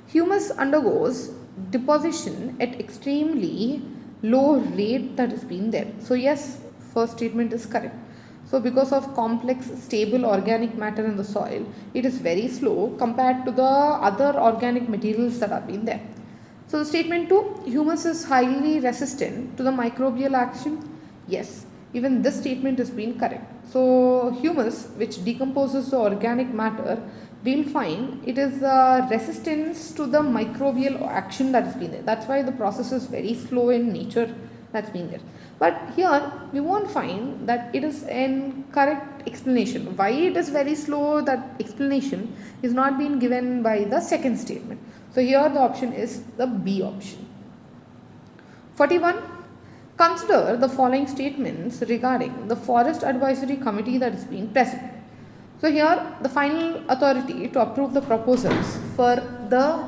Humus undergoes deposition at extremely low rate that has been there. So yes, first statement is correct. So because of complex stable organic matter in the soil, it is very slow compared to the other organic materials that have been there. So the statement 2, humus is highly resistant to the microbial action. Yes, even this statement has been correct. So humus, which decomposes the organic matter, we will find it is resistance to the microbial action that has been there. That's why the process is very slow in nature that's been there. But here we won't find that it is an correct explanation. Why it is very slow, that explanation is not being given by the second statement. So here the option is the B option. 41. Consider the following statements regarding the Forest Advisory Committee that is being present. So here the final authority to approve the proposals for the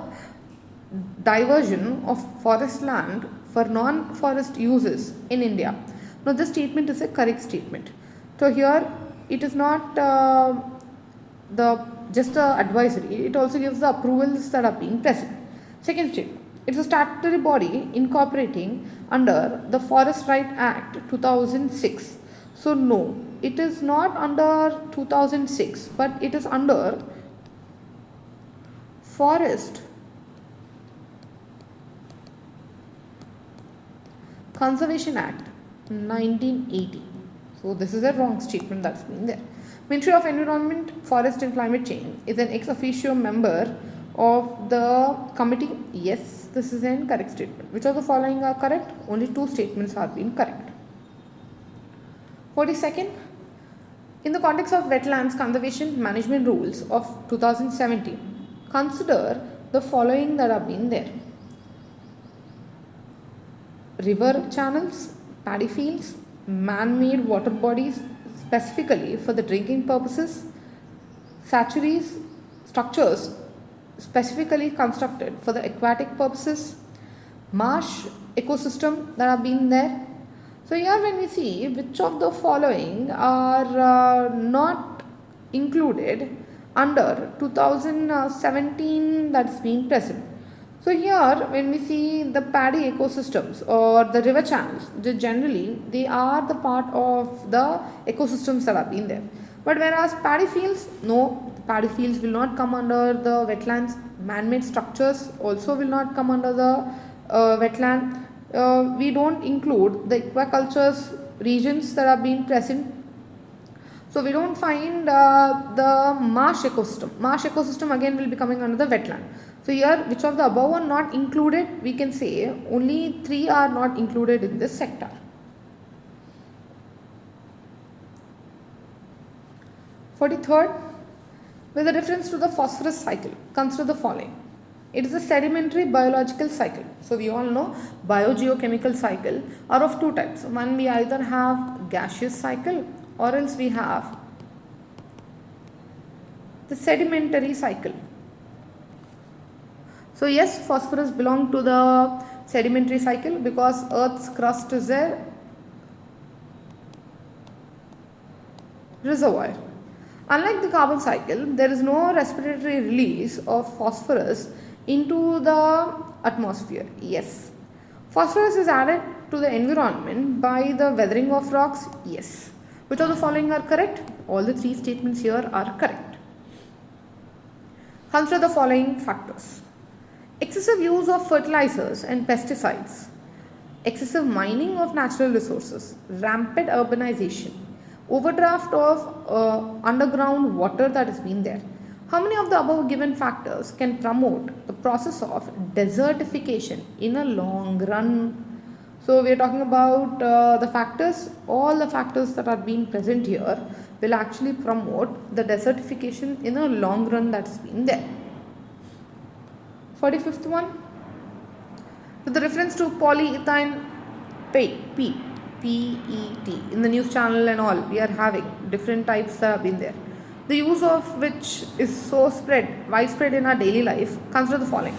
diversion of forest land for non-forest uses in India. Now this statement is a correct statement. So here it is not just the advisory, it also gives the approvals that are being present. Second statement, it's a statutory body incorporating under the Forest Right Act 2006. So no, it is not under 2006, but it is under Forest Conservation Act 1980. So this is a wrong statement that's been there. Ministry of Environment, Forest and Climate Change is an ex officio member of the committee. Yes, this is an correct statement. Which of the following are correct? Only 2 statements have been correct. 42nd, in the context of Wetlands Conservation Management Rules of 2017, consider the following that have been there. River channels, paddy fields, man-made water bodies specifically for the drinking purposes, sanctuaries, structures specifically constructed for the aquatic purposes, marsh ecosystem that have been there. So here when we see which of the following are not included under 2017 that's been present. So here when we see the paddy ecosystems or the river channels, generally they are the part of the ecosystems that have been there. But whereas paddy fields, no, paddy fields will not come under the wetlands. Man-made structures also will not come under the wetland. We don't include the aquaculture regions that are being present. So we don't find the marsh ecosystem. Marsh ecosystem again will be coming under the wetland. So here which of the above are not included, we can say only 3 are not included in this sector. 43rd, with reference to the phosphorus cycle, consider the following. It is a sedimentary biological cycle. So we all know biogeochemical cycle are of 2 types. One, we either have gaseous cycle or else we have the sedimentary cycle. So yes, phosphorus belong to the sedimentary cycle because Earth's crust is a reservoir. Unlike the carbon cycle, there is no respiratory release of phosphorus into the atmosphere. Yes. Phosphorus is added to the environment by the weathering of rocks. Yes. Which of the following are correct? All the three statements here are correct. Consider the following factors. Excessive use of fertilizers and pesticides, excessive mining of natural resources, rampant urbanization, overdraft of underground water that has been there. How many of the above given factors can promote the process of desertification in a long run? So we are talking about the factors, all the factors that are being present here will actually promote the desertification in a long run that's been there. 45th one, with the reference to polyethylene PET in the news channel and all, we are having different types that have been there. The use of which is so widespread in our daily life. Consider the following.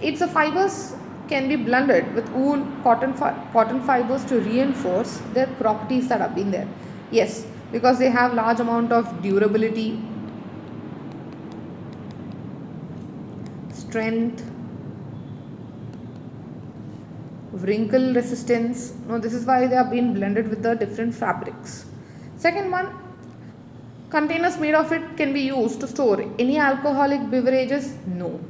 Its fibers can be blended with wool, cotton fibers to reinforce their properties that have been there. Yes, because they have large amount of durability, strength, wrinkle resistance. No, this is why they have been blended with the different fabrics. Second one, containers made of it can be used to store any alcoholic beverages. No.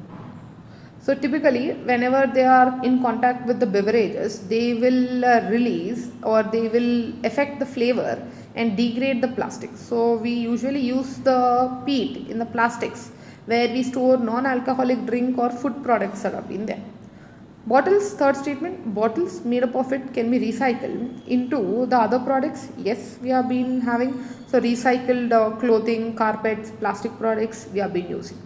So typically whenever they are in contact with the beverages, they will release or they will affect the flavor and degrade the plastic. So we usually use the PET in the plastics where we store non-alcoholic drink or food products that have been there. Bottles, third statement, bottles made up of it can be recycled into the other products. Yes, we have been having, so recycled clothing, carpets, plastic products we have been using.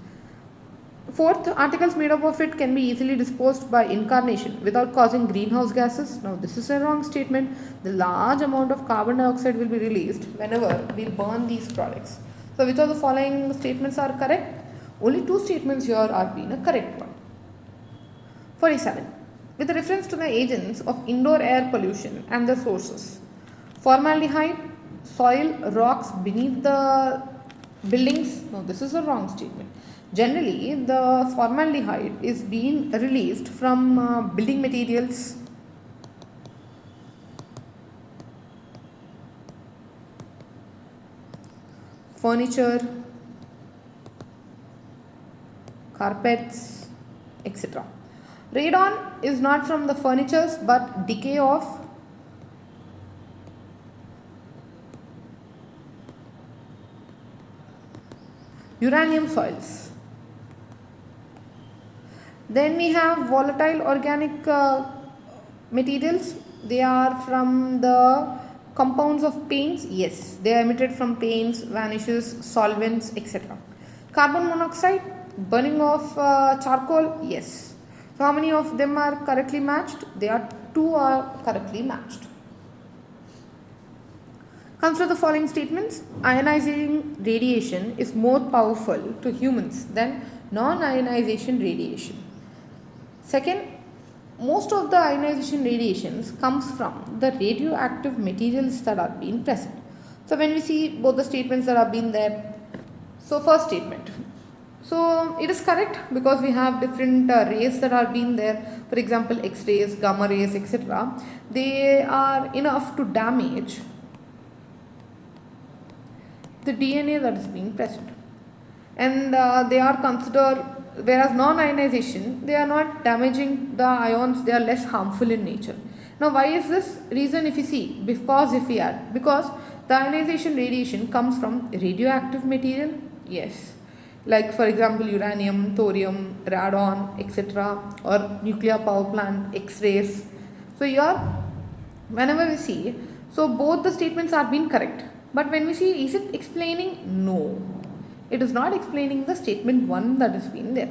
Fourth, articles made up of it can be easily disposed by incarnation without causing greenhouse gases. Now this is a wrong statement. The large amount of carbon dioxide will be released whenever we burn these products. So which of the following statements are correct? Only two statements here are being a correct one. 47. With reference to the agents of indoor air pollution and their sources. Formaldehyde, soil, rocks beneath the buildings. No, this is a wrong statement. Generally, the formaldehyde is being released from building materials, furniture, carpets, etc. Radon is not from the furnitures but decay of uranium soils. Then we have volatile organic materials. They are from the compounds of paints. Yes, they are emitted from paints, vanishes, solvents, etc. Carbon monoxide, burning of charcoal. Yes. So how many of them are correctly matched? Two are correctly matched. Consider the following statements. Ionizing radiation is more powerful to humans than non-ionization radiation. Second, most of the ionization radiations comes from the radioactive materials that are being present. So when we see both the statements that have been there, so first statement. So it is correct because we have different rays that are being there. For example, X-rays, gamma rays, etc. They are enough to damage the DNA that is being present. And they are considered, whereas non-ionization, they are not damaging the ions, they are less harmful in nature. Now why is this? Reason if you see, because the ionization radiation comes from radioactive material. Yes. Like for example uranium, thorium, radon, etc. or nuclear power plant, X-rays. So here whenever we see, so both the statements are being correct. But when we see, is it explaining? No. It is not explaining the statement 1 that has been there.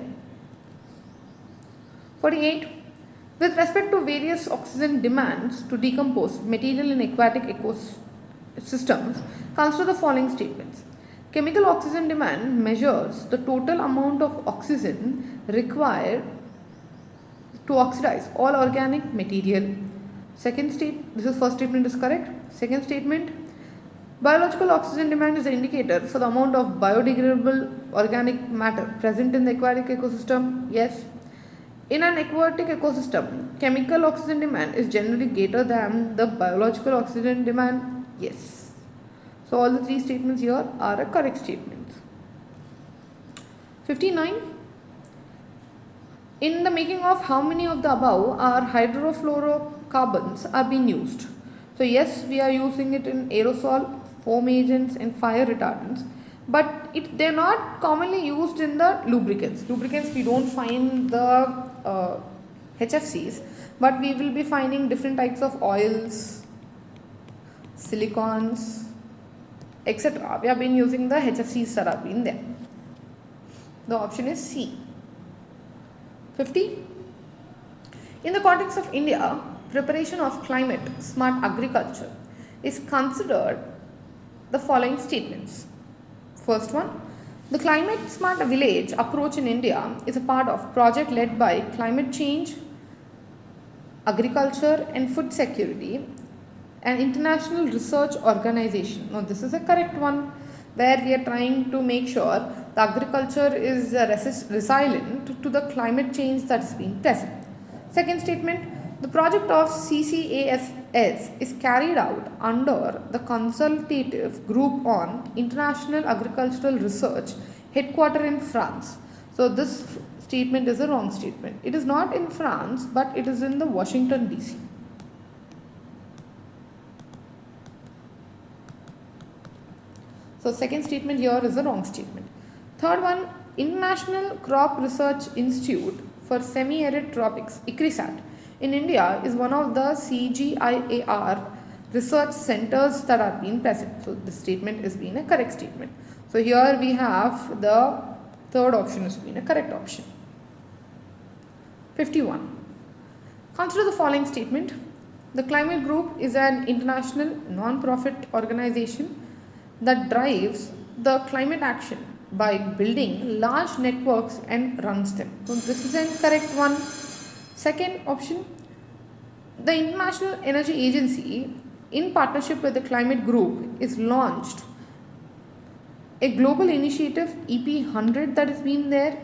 48. With respect to various oxygen demands to decompose material in aquatic ecosystems, consider the following statements. Chemical oxygen demand measures the total amount of oxygen required to oxidize all organic material. This is first statement is correct. Second statement, biological oxygen demand is an indicator for the amount of biodegradable organic matter present in the aquatic ecosystem. Yes. In an aquatic ecosystem, chemical oxygen demand is generally greater than the biological oxygen demand. Yes. So all the three statements here are a correct statement. 59. In the making of how many of the above are hydrofluorocarbons are being used? So yes, we are using it in aerosol, foam agents and fire retardants, but they are not commonly used in the lubricants. Lubricants we don't find the HFCs, but we will be finding different types of oils, silicons, etc. We have been using the HFCs that have been there. The option is C. 50. In the context of India, preparation of climate smart agriculture is considered the following statements. First one, the climate smart village approach in India is a part of project led by climate change, agriculture and food security, an international research organization. Now this is a correct one, where we are trying to make sure the agriculture is resilient to the climate change that is being present. Second statement, the project of CCAS is carried out under the consultative group on international agricultural research headquartered in France. So this statement is a wrong statement. It is not in France, but it is in the Washington DC. So second statement here is a wrong statement. Third one, International Crop Research Institute for Semi-Arid Tropics, ICRISAT, in India is one of the CGIAR research centers that are being present. So this statement is being a correct statement. So here we have the third option is being a correct option. 51. Consider the following statement. The Climate Group is an international non-profit organization that drives the climate action by building large networks and runs them. So this is a correct one. Second option, the International Energy Agency in partnership with the Climate Group is launched a global initiative EP100 that has been there.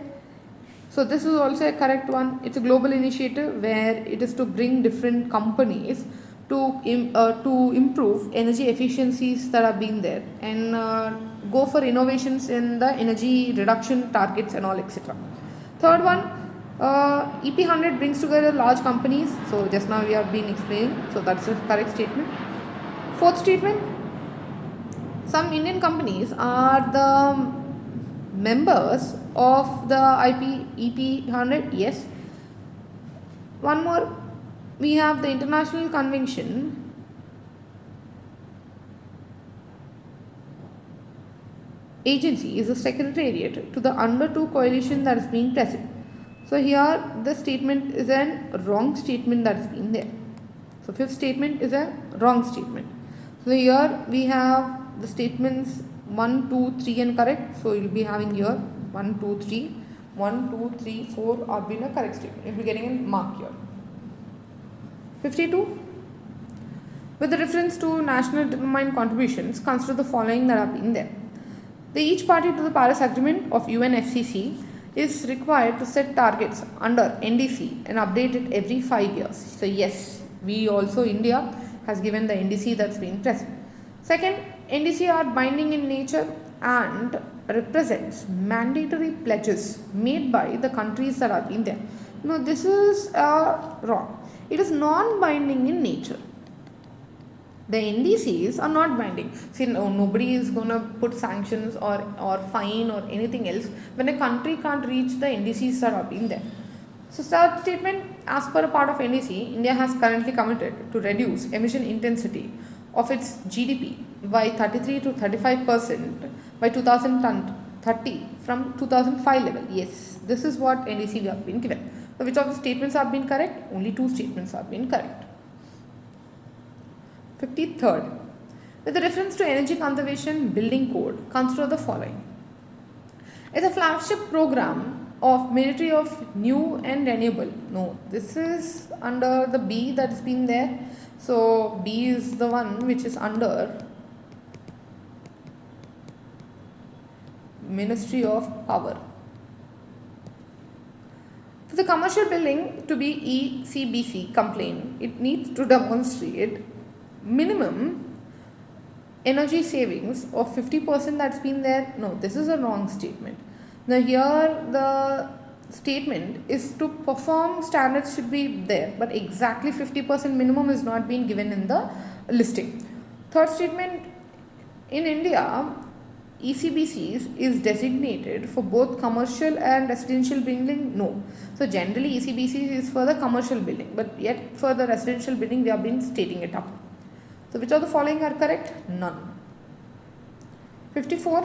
So this is also a correct one. It's a global initiative where it is to bring different companies to improve energy efficiencies that are being there and go for innovations in the energy reduction targets and all etc. Third one, EP100 brings together large companies. So just now we have been explaining. So that's the correct statement. Fourth statement, some Indian companies are the members of the EP100. Yes. One more, we have the International Convention Agency is a secretariat to the under 2 coalition that is being present. So here the statement is a wrong statement that is being there. So fifth statement is a wrong statement. So here we have the statements 1, 2, 3 and correct. So you will be having here 1, 2, 3, 1, 2, 3, 4 are being a correct statement. You will be getting a mark here. 52. With the reference to national determined contributions, consider the following that have been there. Each party to the Paris Agreement of UNFCCC is required to set targets under NDC and update it every 5 years. So yes, we also, India has given the NDC that's been present. Second, NDC are binding in nature and represents mandatory pledges made by the countries that have been there. No, this is wrong. It is non-binding in nature. The NDCs are not binding. See, nobody is going to put sanctions or fine or anything else when a country can't reach the NDCs that have been there. So, third statement, as per a part of NDC, India has currently committed to reduce emission intensity of its GDP by 33 to 35% by 2030 from 2005 level. Yes, this is what NDC we have been given. So, which of the statements have been correct? Only 2 statements have been correct. 53rd, with the reference to Energy Conservation Building Code, consider the following. It's a flagship program of Ministry of New and Renewable. No, this is under the B that's been there. So B is the one which is under Ministry of Power. The commercial building to be ECBC complaint, it needs to demonstrate minimum energy savings of 50% that's been there. No, this is a wrong statement. Now here the statement is to perform standards should be there, but exactly 50% minimum is not being given in the listing. Third statement, in India, ECBCs is designated for both commercial and residential building? No. So generally ECBCs is for the commercial building, but yet for the residential building we have been stating it up. So which of the following are correct? None. 54.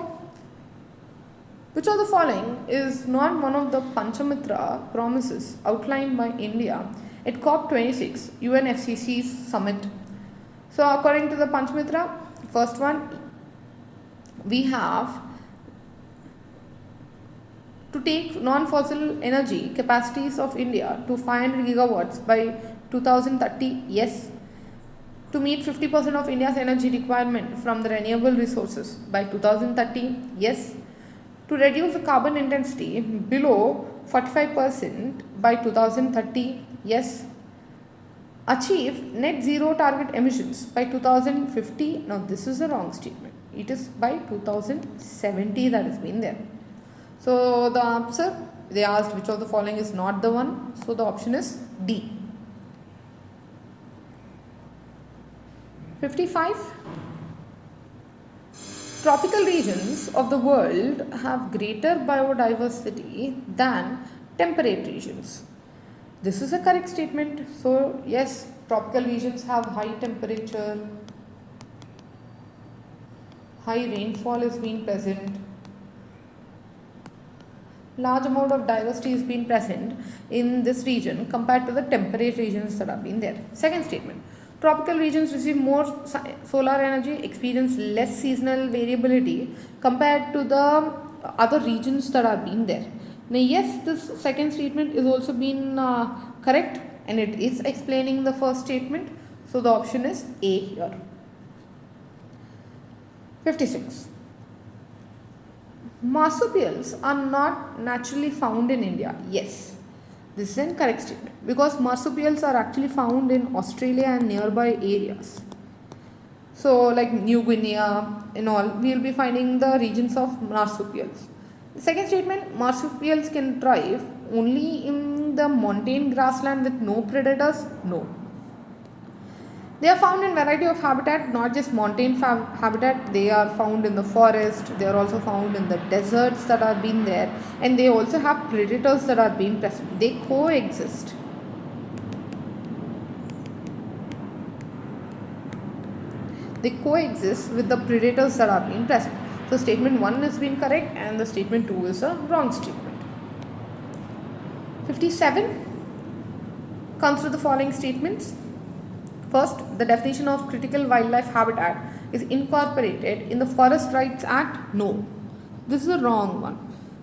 Which of the following is not one of the Panchamitra promises outlined by India at COP26 UNFCC's summit? So according to the Panchamitra, first one, we have to take non-fossil energy capacities of India to 500 gigawatts by 2030, yes. To meet 50% of India's energy requirement from the renewable resources by 2030, yes. To reduce the carbon intensity below 45% by 2030, yes. Achieve net zero target emissions by 2050. Now this is a wrong statement. It is by 2070 that has been there. So the answer, they asked which of the following is not the one. So the option is D. 55. Tropical regions of the world have greater biodiversity than temperate regions. This is a correct statement. So yes, tropical regions have high temperature, high rainfall is being present, large amount of diversity is being present in this region compared to the temperate regions that have been there. Second statement, tropical regions receive more solar energy, experience less seasonal variability compared to the other regions that have been there. Now yes, this second statement is also been correct and it is explaining the first statement. So the option is A here. 56. Marsupials are not naturally found in India. Yes, this is an correct statement because marsupials are actually found in Australia and nearby areas. So like New Guinea and all, we will be finding the regions of marsupials. The second statement, marsupials can thrive only in the montane grassland with no predators. No. They are found in variety of habitat, not just montane habitat. They are found in the forest. They are also found in the deserts that have been there, and they also have predators that are being present. They coexist. They coexist with the predators that are being present. So statement 1 has been correct and the statement 2 is a wrong statement. 57. Consider the following statements. First, the definition of critical wildlife habitat is incorporated in the Forest Rights Act. No, this is a wrong one.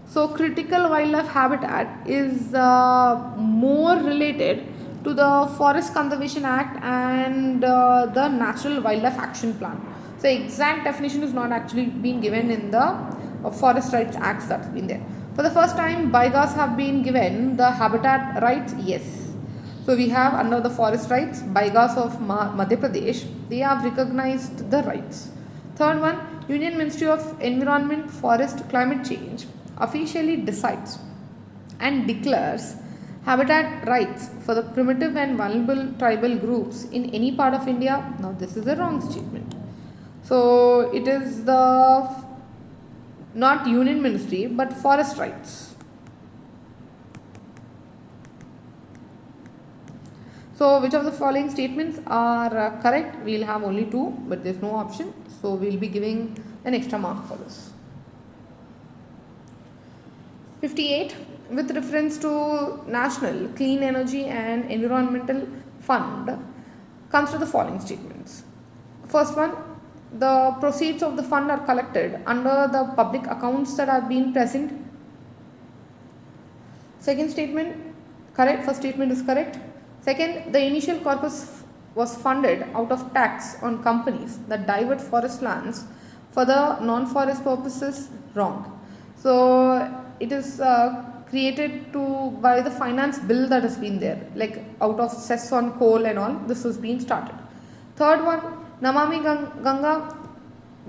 So critical wildlife habitat is more related to the Forest Conservation Act and the Natural Wildlife Action Plan. So exact definition is not actually being given in the Forest Rights Acts that's been there. For the first time, biogas have been given the habitat rights. Yes. So we have under the forest rights, biogas of Madhya Pradesh, they have recognized the rights. Third one, Union Ministry of Environment, Forest, Climate Change officially decides and declares habitat rights for the primitive and vulnerable tribal groups in any part of India. Now this is a wrong statement. So it is the not Union Ministry but forest rights. So which of the following statements are correct? We will have only 2 but there is no option. So we will be giving an extra mark for this. 58. With reference to National Clean Energy and Environmental Fund, consider the following statements. First one, the proceeds of the fund are collected under the public accounts that have been present. Second statement, correct. First statement is correct. Second, the initial corpus was funded out of tax on companies that divert forest lands for the non-forest purposes. Wrong. So it is created to by the finance bill that has been there, like out of cess on coal and all, this was being started. Third one, Namami Ganga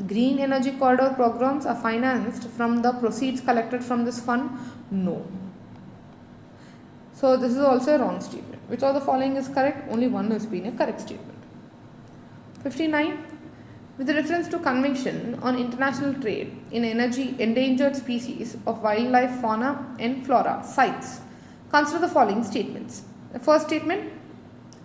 green energy corridor programs are financed from the proceeds collected from this fund. No. So this is also a wrong statement. Which of the following is correct? Only one has been a correct statement. 59. With reference to Convention on International Trade in Energy Endangered Species of Wildlife, Fauna and Flora, CITES, consider the following statements. The first statement,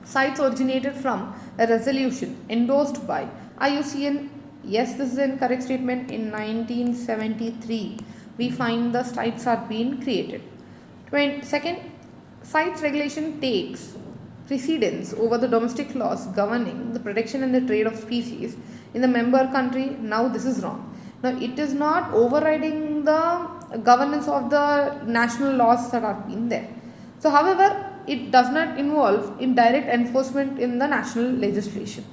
CITES originated from a resolution endorsed by IUCN. Yes, this is a correct statement. In 1973, we find the CITES are being created. Second, CITES regulation takes precedence over the domestic laws governing the protection and the trade of species in the member country. Now this is wrong. Now it is not overriding the governance of the national laws that are being there. So however, it does not involve in direct enforcement in the national legislation.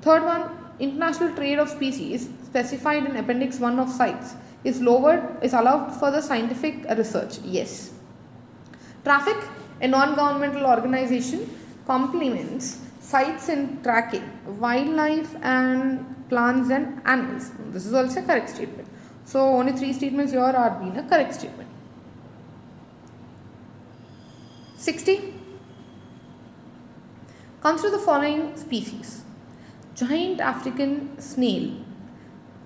Third one, international trade of species specified in Appendix 1 of CITES is allowed for the scientific research. Yes. Traffic, a non-governmental organization, complements CITES in tracking wildlife and plants and animals. This is also a correct statement. So only 3 statements here are being a correct statement. 60. Consider the following species. Giant African snail.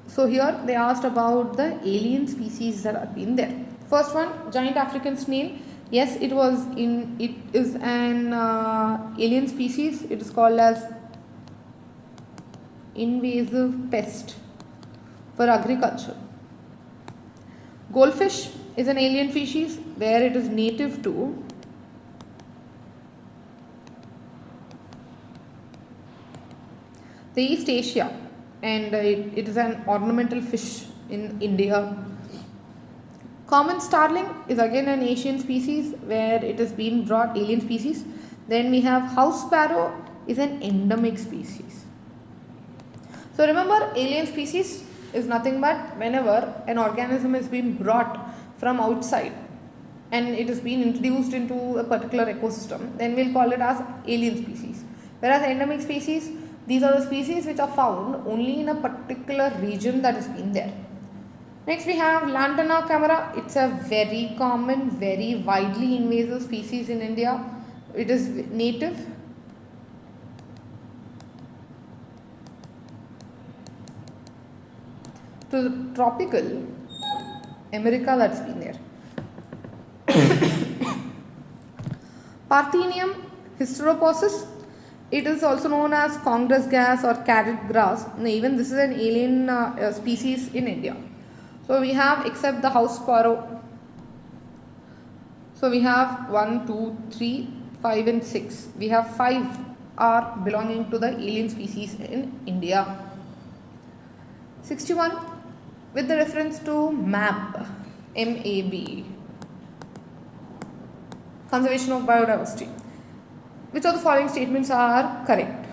So here they asked about the alien species that have been there. First one, giant African snail. Yes, it is an alien species. It is called as invasive pest for agriculture. Goldfish is an alien species where it is native to the East Asia, and it is an ornamental fish in India. Common starling is again an Asian species where it has been brought, alien species. Then we have house sparrow is an endemic species. So remember, alien species is nothing but whenever an organism is being brought from outside and it is being introduced into a particular ecosystem, then we'll call it as alien species. Whereas endemic species, these are the species which are found only in a particular region that has been there. Next we have lantana camera. It's a very common, very widely invasive species in India. It is native to the tropical America that's been there. Parthenium hysteroposis. It is also known as Congress grass or carrot grass. Now, even this is an alien species in India. So we have, except the house sparrow. So we have 1, 2, 3, 5 and 6. We have 5 are belonging to the alien species in India. 61. With the reference to MAB, M-A-B, conservation of biodiversity. Which of the following statements are correct?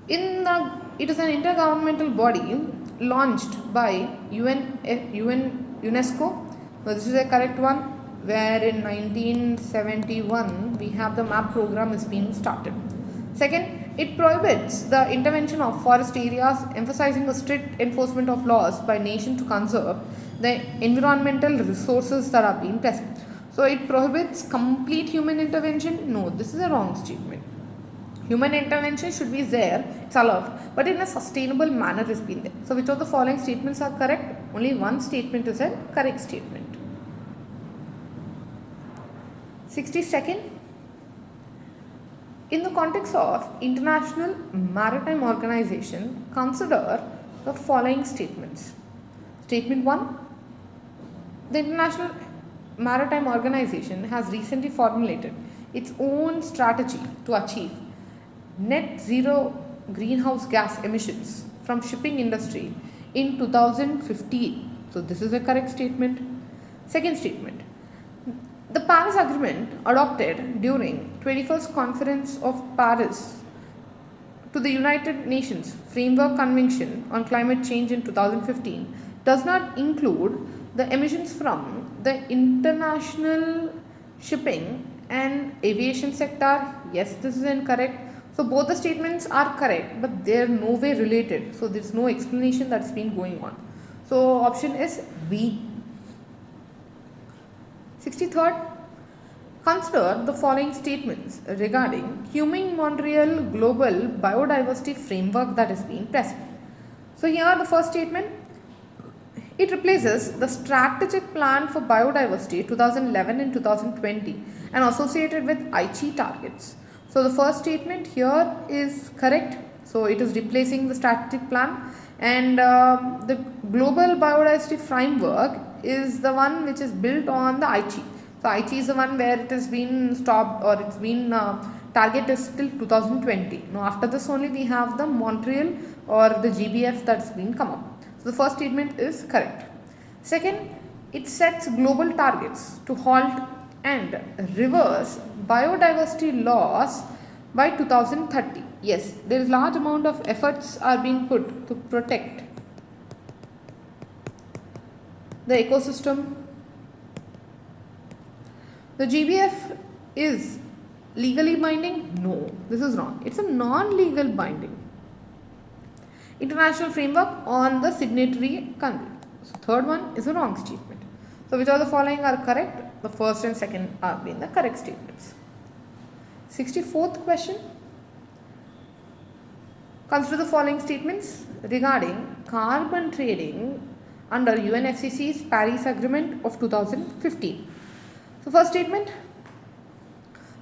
It is an intergovernmental body launched by UNESCO. So this is a correct one, where in 1971 we have the MAP program is being started. Second, it prohibits the intervention of forest areas, emphasizing the strict enforcement of laws by nation to conserve the environmental resources that are being present. So it prohibits complete human intervention. No, this is a wrong statement. Human intervention should be there, it's allowed, but in a sustainable manner has been there. So which of the following statements are correct? Only one statement is a correct statement. 62nd. In the context of International Maritime Organization, consider the following statements. Statement 1. The International Maritime Organization has recently formulated its own strategy to achieve net zero greenhouse gas emissions from shipping industry in 2050. So this is a correct statement. Second statement. The Paris Agreement adopted during 21st Conference of Paris to the United Nations Framework Convention on Climate Change in 2015 does not include the emissions from the international shipping and aviation sector, yes, this is incorrect. So both the statements are correct, but they are no way related. So there is no explanation that's been going on. So option is B. 63rd, consider the following statements regarding Montreal Global Biodiversity Framework that is being present. So here the first statement, it replaces the strategic plan for biodiversity 2011 and 2020 and associated with Aichi targets. So the first statement here is correct. So it is replacing the strategic plan, and the global biodiversity framework is the one which is built on the Aichi. So Aichi is the one where it has been stopped, or it's been target is till 2020. Now after this only we have the Montreal or the GBF that's been come up. So the first statement is correct. Second, it sets global targets to halt and reverse biodiversity loss by 2030. Yes, there is large amount of efforts are being put to protect the ecosystem. The GBF is legally binding? No, this is wrong. It's a non-legal binding international framework on the signatory country. So third one is a wrong statement. So which of the following are correct? The first and second are being the correct statements. 64th question. Consider the following statements regarding carbon trading under UNFCCC's Paris Agreement of 2015. So first statement,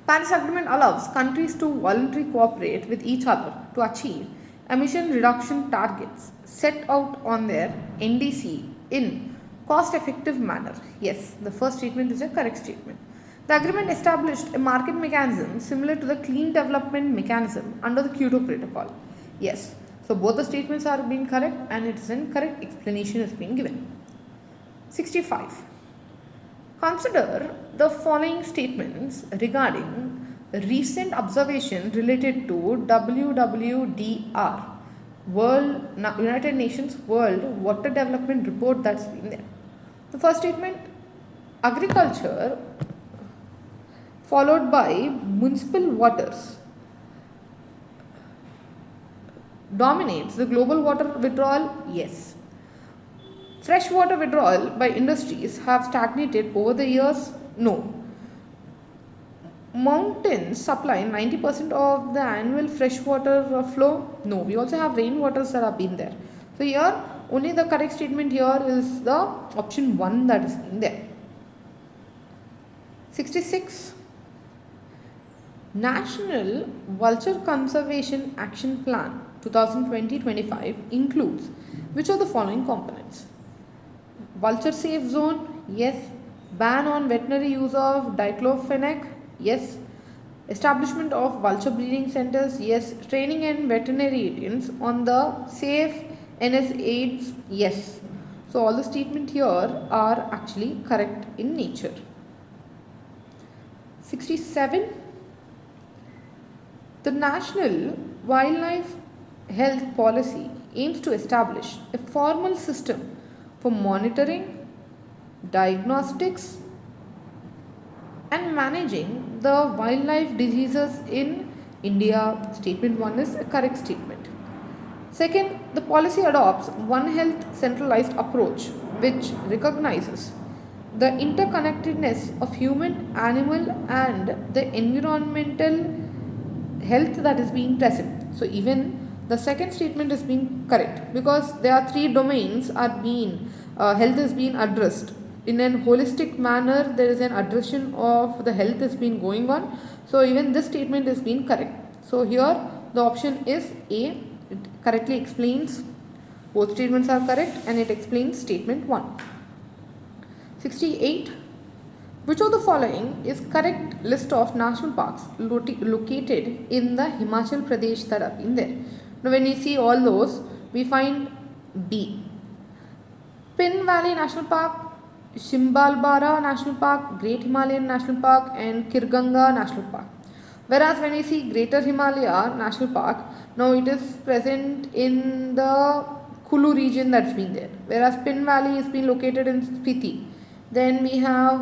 Paris Agreement allows countries to voluntarily cooperate with each other to achieve emission reduction targets set out on their NDC in cost-effective manner. Yes, the first statement is a correct statement. The agreement established a market mechanism similar to the clean development mechanism under the Kyoto Protocol. Yes, so both the statements are being correct and it is incorrect explanation is being given. 65. Consider the following statements regarding recent observation related to WWDR, United Nations World Water Development Report that's been there. The first statement, agriculture followed by municipal waters dominates the global water withdrawal. Yes. Freshwater withdrawal by industries have stagnated over the years. No. Mountains supply 90% of the annual freshwater flow. No, we also have rainwaters that have been there. So here only the correct statement here is the option 1 that is in there. 66. National Vulture Conservation Action Plan 2020-25 includes which of the following components? Vulture safe zone? Yes. Ban on veterinary use of diclofenac? Yes. Establishment of vulture breeding centers? Yes. Training and veterinarians on the safe NSAIDs? Yes. So all the statements here are actually correct in nature. 67. The National Wildlife Health Policy aims to establish a formal system for monitoring, diagnostics and managing the wildlife diseases in India. Statement 1 is a correct statement. Second, the policy adopts One Health centralized approach which recognizes the interconnectedness of human, animal and the environmental health that is being present. So even the second statement is being correct because there are 3 domains are being health is being addressed in a holistic manner. There is an addressing of the health is being going on. So even this statement is being correct. So here the option is A. It correctly explains both statements are correct and it explains statement 1. 68. Which of the following is correct list of national parks located in the Himachal Pradesh that are in there? Now when we see all those, we find B. Pin Valley National Park, Shimbalbara National Park, Great Himalayan National Park and Kirganga National Park. Whereas when we see Greater Himalaya National Park, now it is present in the Kulu region that's been there. Whereas Pin Valley is being located in Spiti. Then we have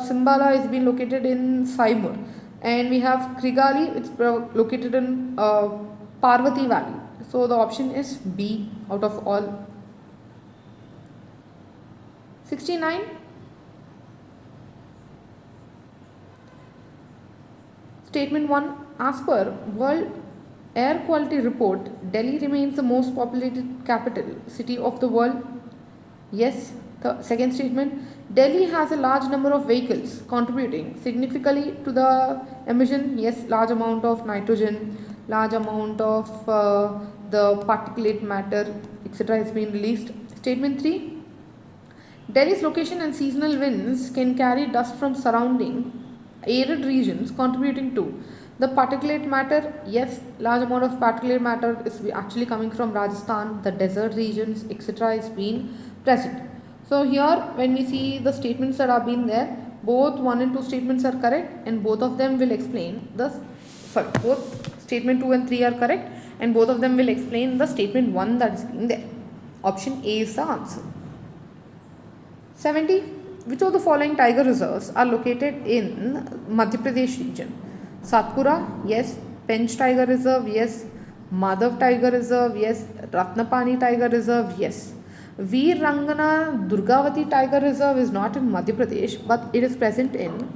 Simbala is being located in Saibur, and we have Krigali, it's located in Parvati Valley. So the option is B out of all. 69. Statement 1. As per World Air Quality Report, Delhi remains the most populated capital city of the world. Yes. Second statement. Delhi has a large number of vehicles contributing significantly to the emission. Yes, large amount of nitrogen, large amount of the particulate matter, etc. is being released. Statement 3. Delhi's location and seasonal winds can carry dust from surrounding arid regions contributing to the particulate matter. Yes, large amount of particulate matter is actually coming from Rajasthan, the desert regions, etc. is being present. So here when we see the statements that are being there, both 1 and 2 statements are correct, and both of them will explain both statement 2 and 3 are correct, and both of them will explain the statement 1 that is being there. Option A is the answer. 70. Which of the following tiger reserves are located in Madhya Pradesh region? Satpura, yes. Pench Tiger Reserve, yes. Madhav Tiger Reserve, yes. Ratnapani Tiger Reserve, yes. Veer Rangana Durgavati Tiger Reserve is not in Madhya Pradesh, but it is present in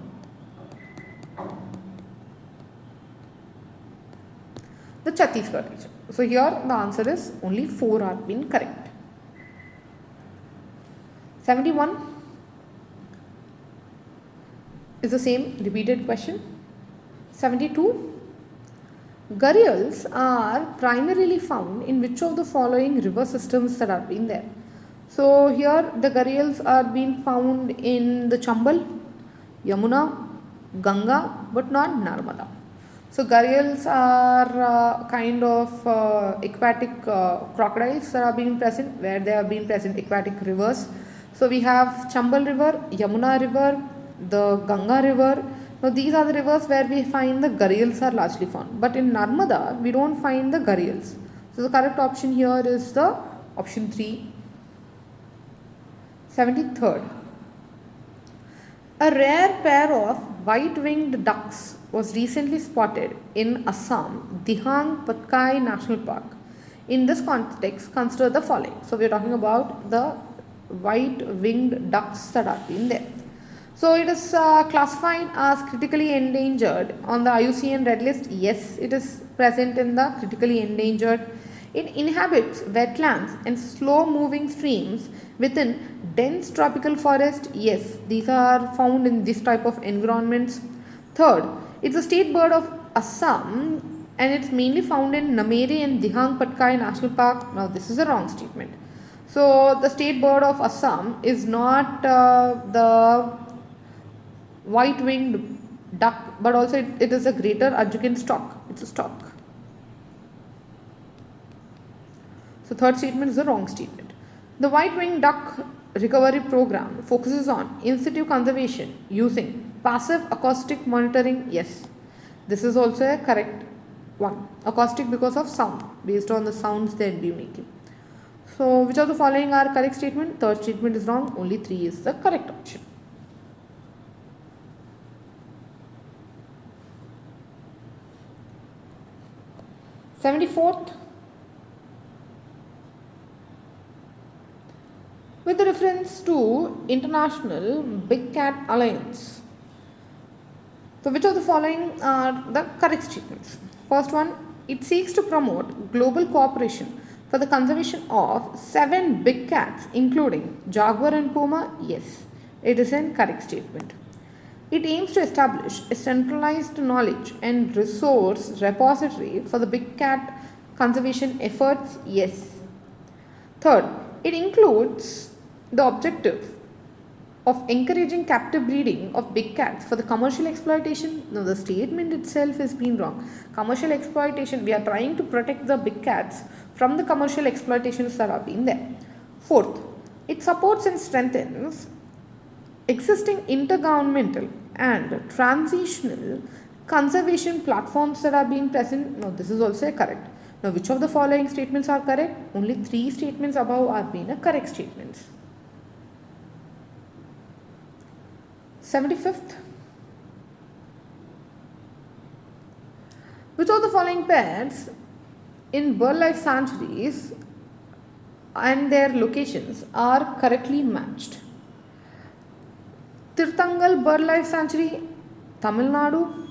the Chhattisgarh region. So here the answer is only 4 are being correct. 71 is the same repeated question. 72. Gharials are primarily found in which of the following river systems that are being there? So here the gharials are being found in the Chambal, Yamuna, Ganga, but not Narmada. So gharials are kind of aquatic crocodiles that are being present, where they have been present aquatic rivers. So we have Chambal River, Yamuna River, the Ganga River. Now these are the rivers where we find the gharials are largely found. But in Narmada, we don't find the gharials. So the correct option here is the option 3. 73rd. A rare pair of white-winged ducks was recently spotted in Assam, Dihang Patkai National Park. In this context, consider the following. So we are talking about the white-winged ducks that are in there. So it is classified as critically endangered on the IUCN Red List. Yes, it is present in the critically endangered. It inhabits wetlands and slow-moving streams within dense tropical forest. Yes, these are found in this type of environments. Third, it's a state bird of Assam, and it's mainly found in Nameri and Dihang Patkai National Park. Now this is a wrong statement. So the state bird of Assam is not the white-winged duck, but also it is a greater Arjukin stork. It's a stork. So third statement is the wrong statement. The white-winged duck recovery program focuses on in situ conservation using passive acoustic monitoring. Yes, this is also a correct one. Acoustic because of sound, based on the sounds they will be making. So which of the following are correct statement? Third statement is wrong. Only 3 is the correct option. Seventy-fourth. With reference to International Big Cat Alliance. So which of the following are the correct statements? First one, it seeks to promote global cooperation for the conservation of 7 big cats including jaguar and puma. Yes, it is a correct statement. It aims to establish a centralized knowledge and resource repository for the big cat conservation efforts. Yes. Third, it includes the objective of encouraging captive breeding of big cats for the commercial exploitation. No, the statement itself has been wrong. Commercial exploitation, we are trying to protect the big cats from the commercial exploitations that are being there. Fourth, it supports and strengthens existing intergovernmental and transitional conservation platforms that are being present. Now this is also correct. Now which of the following statements are correct? Only 3 statements above are being correct statements. 75th. Which of the following pairs in bird life sanctuaries and their locations are correctly matched? Tirthangal Bird Life Sanctuary, Tamil Nadu;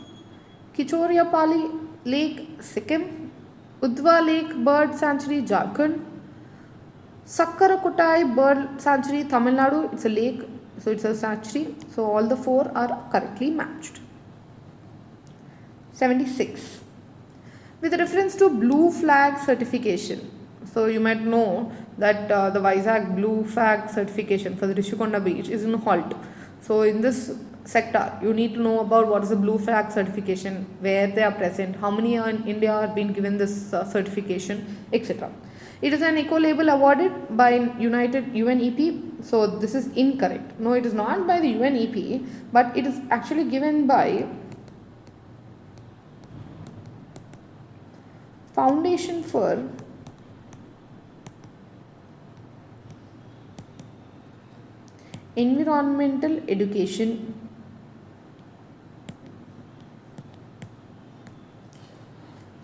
Kichoriapalli Lake, Sikkim; Udva Lake Bird Sanctuary, Jharkhand; Sakkarakotai Bird Sanctuary, Tamil Nadu. It's a lake, so it's a sanctuary. So all the four are correctly matched. 76. With reference to blue flag certification. So you might know that the Vizag blue flag certification for the Rishikonda beach is in halt. So in this sector, you need to know about what is the blue flag certification, where they are present, how many are in India are being given this certification, etc. It is an eco label awarded by UNEP. So this is incorrect. No, it is not by the UNEP, but it is actually given by Foundation for Environmental Education.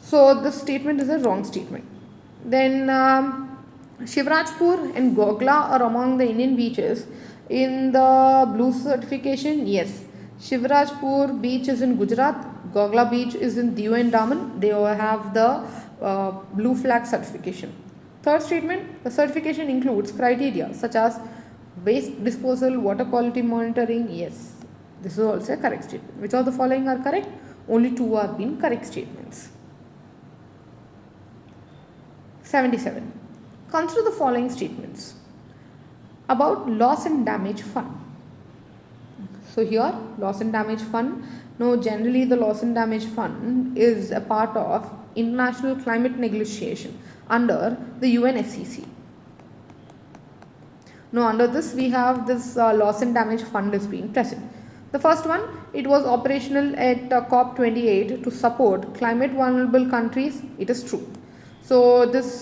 So this statement is a wrong statement. Then Shivrajpur and Gogla are among the Indian beaches in the blue certification. Yes, Shivrajpur beach is in Gujarat, Gogla beach is in Diu and Daman. They all have the blue flag certification. Third statement, the certification includes criteria such as waste disposal, water quality monitoring. Yes, this is also a correct statement. Which of the following are correct? Only two are being correct statements. 77. Consider the following statements about loss and damage fund. So here, loss and damage fund. Now, generally the loss and damage fund is a part of international climate negotiation under the UNFCCC. Now, under this we have this loss and damage fund is being present. The first one, it was operational at COP28 to support climate vulnerable countries. It is true. So this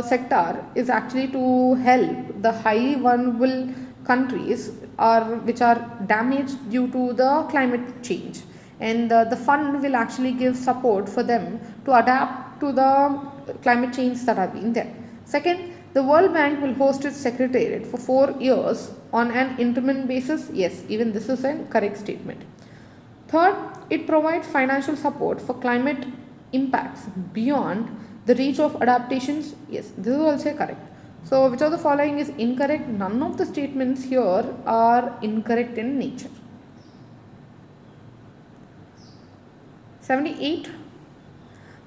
sector is actually to help the highly vulnerable countries which are damaged due to the climate change, and the fund will actually give support for them to adapt to the climate change that have been there. Second, the World Bank will host its secretariat for 4 years on an interim basis. Yes, even this is a correct statement. Third, it provides financial support for climate impacts beyond the reach of adaptations. Yes, this is also correct. So which of the following is incorrect? None of the statements here are incorrect in nature. 78.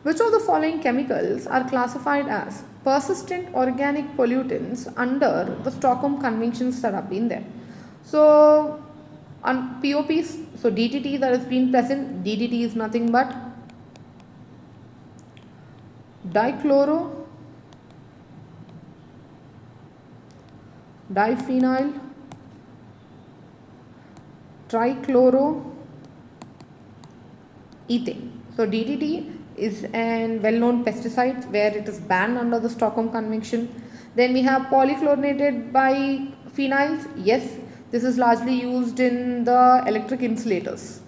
Which of the following chemicals are classified as persistent organic pollutants under the Stockholm Conventions that have been there? So on POPs, so DDT that has been present, DDT is nothing but dichloro, diphenyl, trichloro, ethane. So DDT is a well-known pesticide where it is banned under the Stockholm Convention. Then we have polychlorinated biphenyls. Yes, this is largely used in the electric insulators.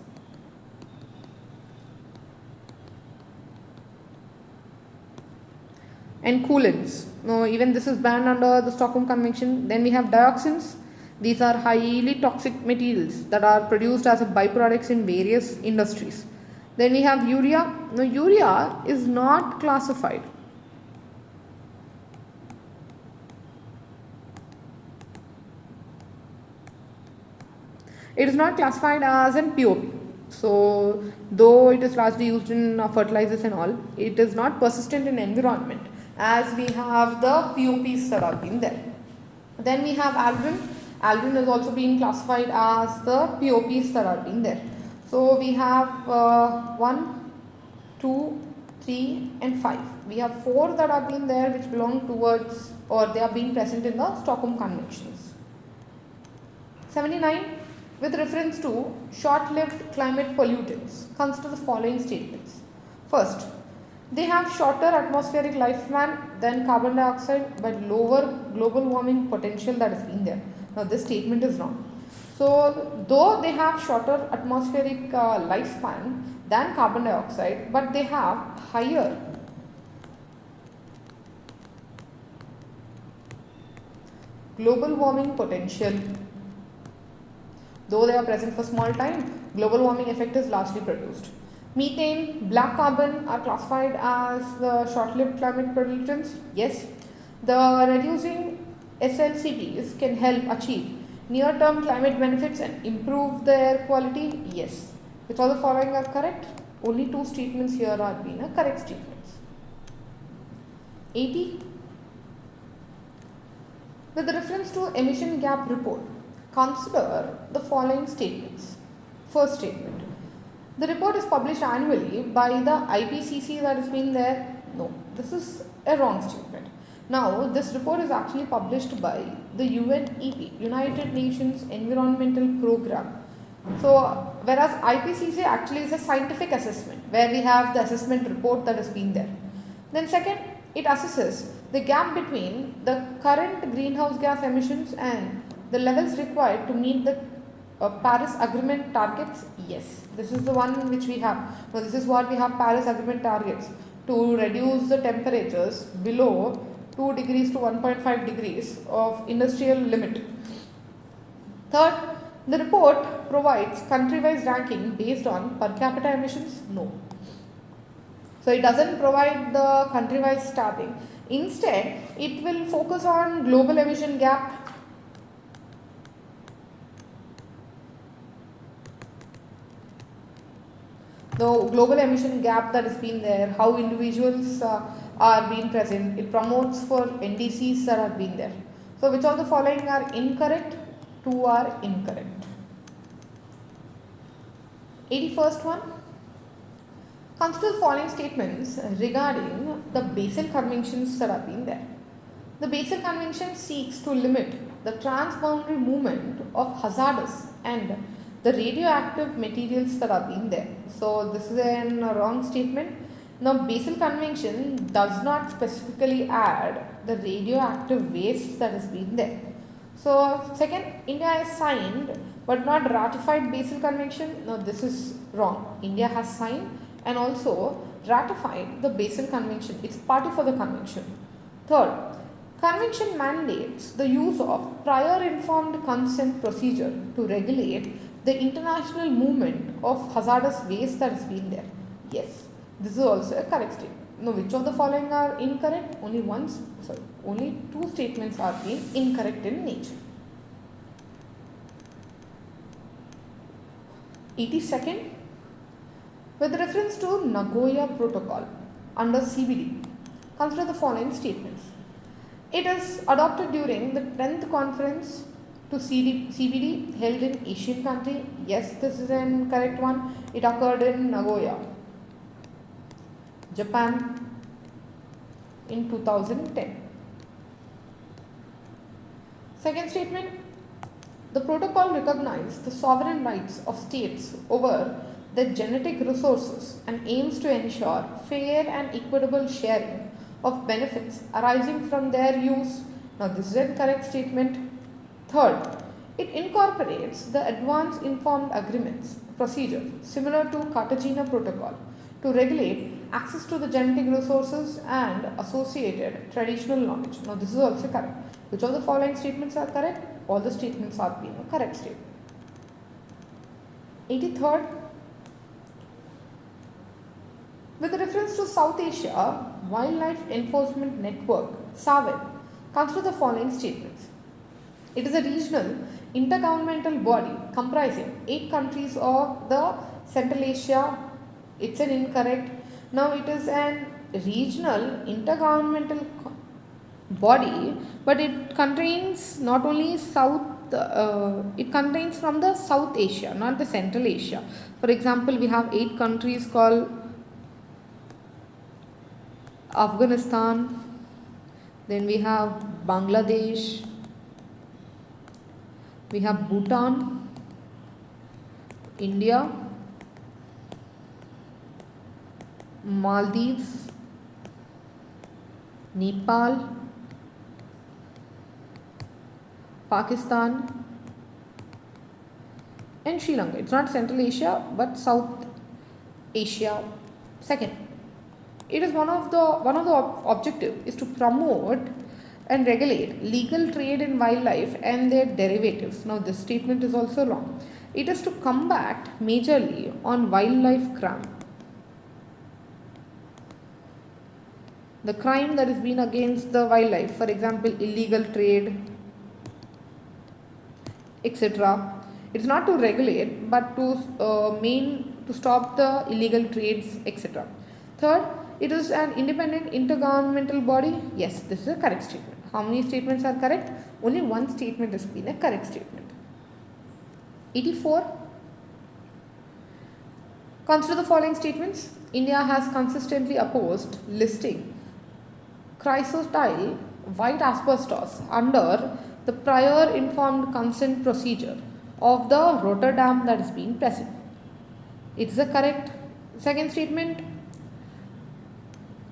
And coolants. No, even this is banned under the Stockholm Convention. Then we have dioxins. These are highly toxic materials that are produced as a byproducts in various industries. Then we have urea. Now, urea is not classified. It is not classified as an POP. So, though it is largely used in fertilizers and all, it is not persistent in environment as we have the POPs that have been there. Then we have albumin. Albumin is also being classified as the POPs that are being there. So we have 1, 2, 3 and 5. We have 4 that are being there which belong towards or they are being present in the Stockholm Conventions. 79. With reference to short-lived climate pollutants, consider the following statements. First, they have shorter atmospheric lifespan than carbon dioxide but lower global warming potential that has been there. Now this statement is wrong. So though they have shorter atmospheric lifespan than carbon dioxide, but they have higher global warming potential. Though they are present for small time, global warming effect is largely produced. Methane, black carbon are classified as the short-lived climate pollutants. Yes, the reducing SLCPs can help achieve near-term climate benefits and improve the air quality. Yes. Which all the following are correct? Only two statements here are being correct statements. 80. With reference to emission gap report, consider the following statements. First statement. The report is published annually by the IPCC that has been there. No, this is a wrong statement. Now, this report is actually published by the UNEP, United Nations Environmental Program. So, whereas IPCC actually is a scientific assessment where we have the assessment report that has been there. Then second, it assesses the gap between the current greenhouse gas emissions and the levels required to meet the Paris Agreement targets. Yes, this is the one which we have. Now, this is what we have: Paris Agreement targets to reduce the temperatures below 2 degrees to 1.5 degrees of industrial limit. Third, the report provides country-wise ranking based on per capita emissions. No. So it doesn't provide the country-wise starting. Instead, it will focus on global emission gap. The global emission gap that has been there, how individuals are being present, it promotes for NDCs that have been there. So which of the following are incorrect? Two are incorrect. 81st one. Consider the following statements regarding the Basel Conventions that have been there. The Basel Convention seeks to limit the transboundary movement of hazardous and the radioactive materials that are being there. So this is a wrong statement. Now Basel Convention does not specifically add the radioactive waste that has been there. So second, India has signed but not ratified Basel Convention. No, this is wrong. India has signed and also ratified the Basel Convention. It's party for the convention. Third, convention mandates the use of prior informed consent procedure to regulate the international movement of hazardous waste that has been there. Yes, this is also a correct statement. Now, which of the following are incorrect? Only two statements are being incorrect in nature. 82nd, with reference to Nagoya Protocol under CBD, consider the following statements. It is adopted during the 10th conference to CBD held in Asian country. Yes, this is an correct one. It occurred in Nagoya, Japan in 2010. Second statement, the protocol recognizes the sovereign rights of states over their genetic resources and aims to ensure fair and equitable sharing of benefits arising from their use. Now, this is a correct statement. Third, it incorporates the Advanced Informed Agreements procedure similar to Cartagena Protocol to regulate access to the genetic resources and associated traditional knowledge. Now, this is also correct. Which of the following statements are correct? All the statements are being a correct statement. 83rd, with reference to South Asia Wildlife Enforcement Network, SAWEN, consider the following statements. It is a regional intergovernmental body comprising 8 countries of the Central Asia. It's an incorrect. Now it is an regional intergovernmental body, but it contains not only it contains from the South Asia, not the Central Asia. For example, we have 8 countries called Afghanistan, then we have Bangladesh, we have Bhutan, India, Maldives, Nepal, Pakistan, and Sri Lanka. It's not Central Asia but South Asia. Second, it is one of the objective is to promote and regulate legal trade in wildlife and their derivatives. Now this statement is also wrong. It is to combat majorly on wildlife crime. The crime that is being against the wildlife, for example, illegal trade, etc. It's not to regulate, but to stop the illegal trades, etc. Third, it is an independent intergovernmental body. Yes, this is a correct statement. How many statements are correct? Only one statement has been a correct statement. 84. Consider the following statements. India has consistently opposed listing chrysotile white asbestos under the prior informed consent procedure of the Rotterdam that is being present. It's the correct. Second statement.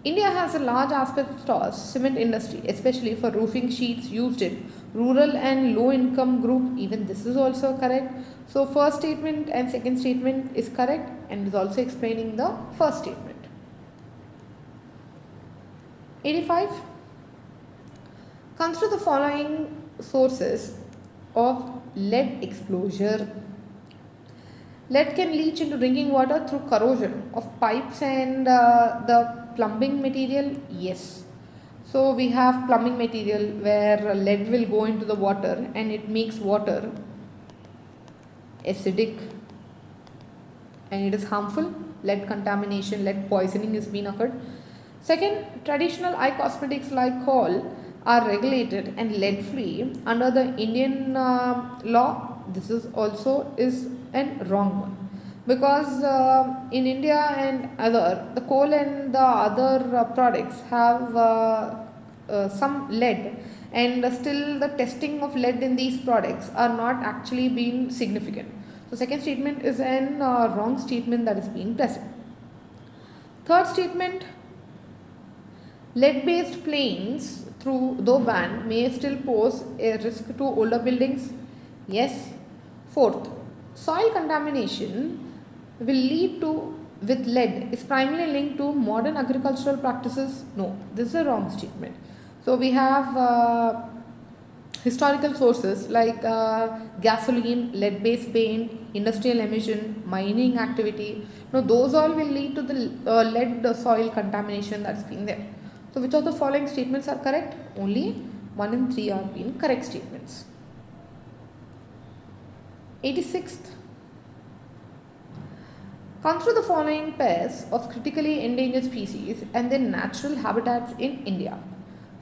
India has a large asbestos cement industry, especially for roofing sheets used in rural and low income group. Even this is also correct. So first statement and second statement is correct and is also explaining the first statement. 85. Consider the following sources of lead exposure. Lead can leach into drinking water through corrosion of pipes and the plumbing material. Yes. So we have plumbing material where lead will go into the water and it makes water acidic and it is harmful. Lead contamination, lead poisoning is being occurred. Second, traditional eye cosmetics like kohl are regulated and lead free under the Indian law. This is also is a wrong one, because in India and the coal and the other products have some lead, and still the testing of lead in these products are not actually being significant. So second statement is an wrong statement that is being present. Third statement, lead based planes through though banned may still pose a risk to older buildings. Yes. Fourth, soil contamination will lead to with lead is primarily linked to modern agricultural practices. No, this is a wrong statement. So we have historical sources like gasoline, lead based paint, industrial emission, mining activity. Now those all will lead to the lead soil contamination that's been there. So which of the following statements are correct? Only 1 and 3 are being correct statements. 86th. Consider the following pairs of critically endangered species and their natural habitats in India.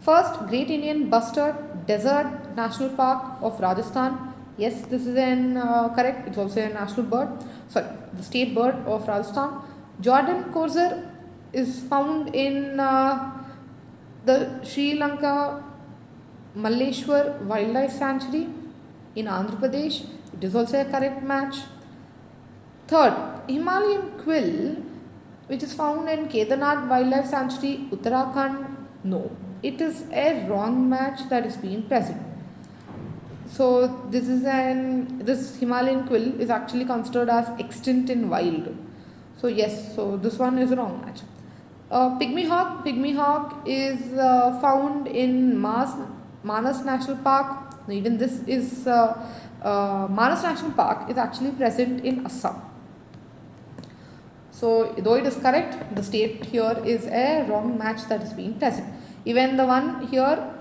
First, Great Indian Bustard Desert National Park of Rajasthan. Yes, this is an correct. It's also a national bird. Sorry, the state bird of Rajasthan. Jordan courser is found in the Sri Lanka Malleshwar Wildlife Sanctuary in Andhra Pradesh. It is also a correct match. Third, Himalayan quill, which is found in Kedarnath Wildlife Sanctuary, Uttarakhand. No, it is a wrong match that is being present. So this Himalayan quill is actually considered as extinct in wild. So yes, so this one is a wrong match. Pygmy hawk is found in Manas National Park. Even this is Manas National Park is actually present in Assam. So though it is correct, the state here is a wrong match that is being present. Even the one here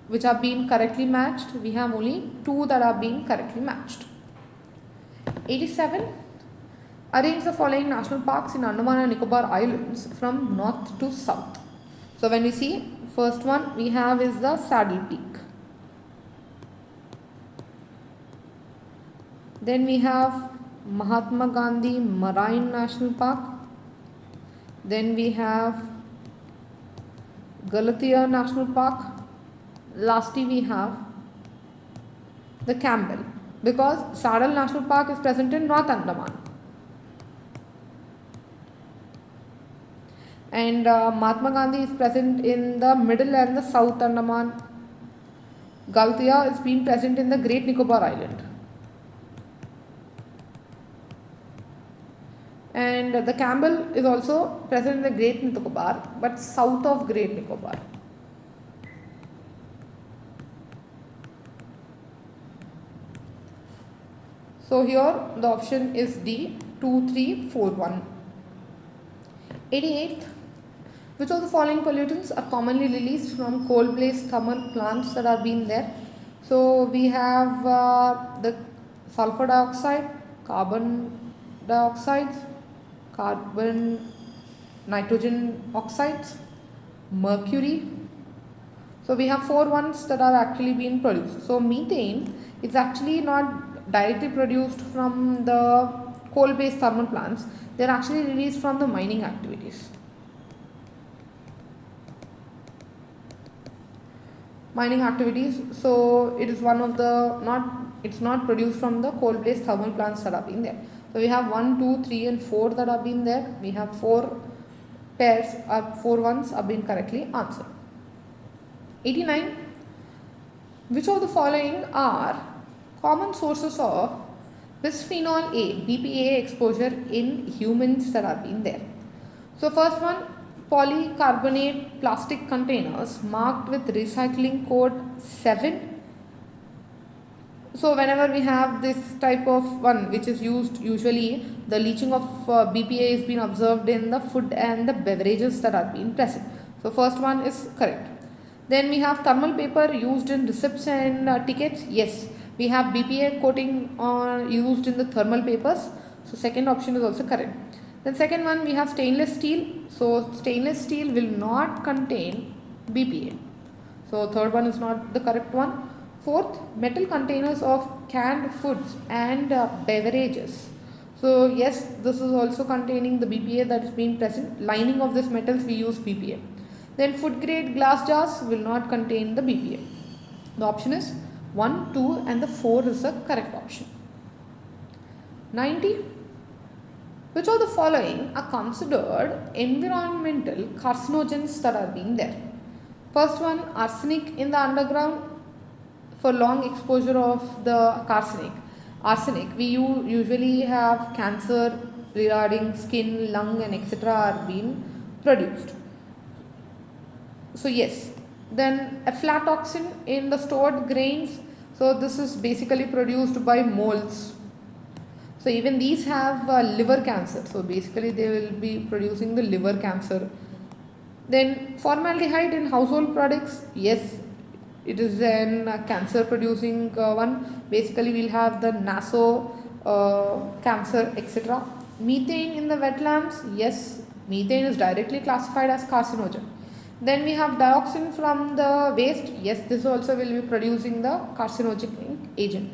which are being correctly matched, we have only 2 that are being correctly matched. 87. Arrange the following national parks in Andaman and Nicobar Islands from north to south. So when we see, first one we have is the Saddle Peak. Then we have Mahatma Gandhi Marine National Park. Then we have Galathea National Park. Lastly we have the Campbell, because Saddle National Park is present in North Andaman. And Mahatma Gandhi is present in the middle and the South Andaman. Galthia is being present in the Great Nicobar Island. And the Campbell is also present in the Great Nicobar, but south of Great Nicobar. So here the option is D, 2, 3, 4, 1. 88th. Which of the following pollutants are commonly released from coal-based thermal plants that are being there? So we have the sulfur dioxide, carbon dioxides, carbon nitrogen oxides, mercury. So we have 4 ones that are actually being produced. So methane is actually not directly produced from the coal-based thermal plants. They are actually released from the mining activities. So it is one of the it's not produced from the coal-based thermal plants that are being there. So we have 1, 2, 3 and 4 that are being there. We have 4 pairs or 4 ones are being correctly answered. 89. Which of the following are common sources of bisphenol A, BPA exposure in humans that are being there? So first one, polycarbonate plastic containers marked with recycling code 7. So whenever we have this type of one which is used, usually the leaching of BPA is being observed in the food and the beverages that are being present. So first one is correct. Then we have thermal paper used in receipts and tickets. Yes, we have BPA coating used in the thermal papers. So second option is also correct. Then second one, we have stainless steel. So stainless steel will not contain BPA. So third one is not the correct one. Fourth, metal containers of canned foods and beverages. So yes, this is also containing the BPA that is being present. Lining of these metals we use BPA. Then food grade glass jars will not contain the BPA. The option is 1, 2 and the 4 is the correct option. 90. Which of the following are considered environmental carcinogens that are being there? First one, arsenic in the underground. For long exposure of the arsenic, we usually have cancer regarding skin, lung and etc. are being produced. So yes. Then aflatoxin in the stored grains. So this is basically produced by moles. So even these have liver cancer. So basically they will be producing the liver cancer. Then formaldehyde in household products. Yes, it is an cancer producing one. Basically we will have the naso cancer etc. Methane in the wetlands. Yes, methane is directly classified as carcinogen. Then we have dioxin from the waste. Yes, this also will be producing the carcinogenic agent.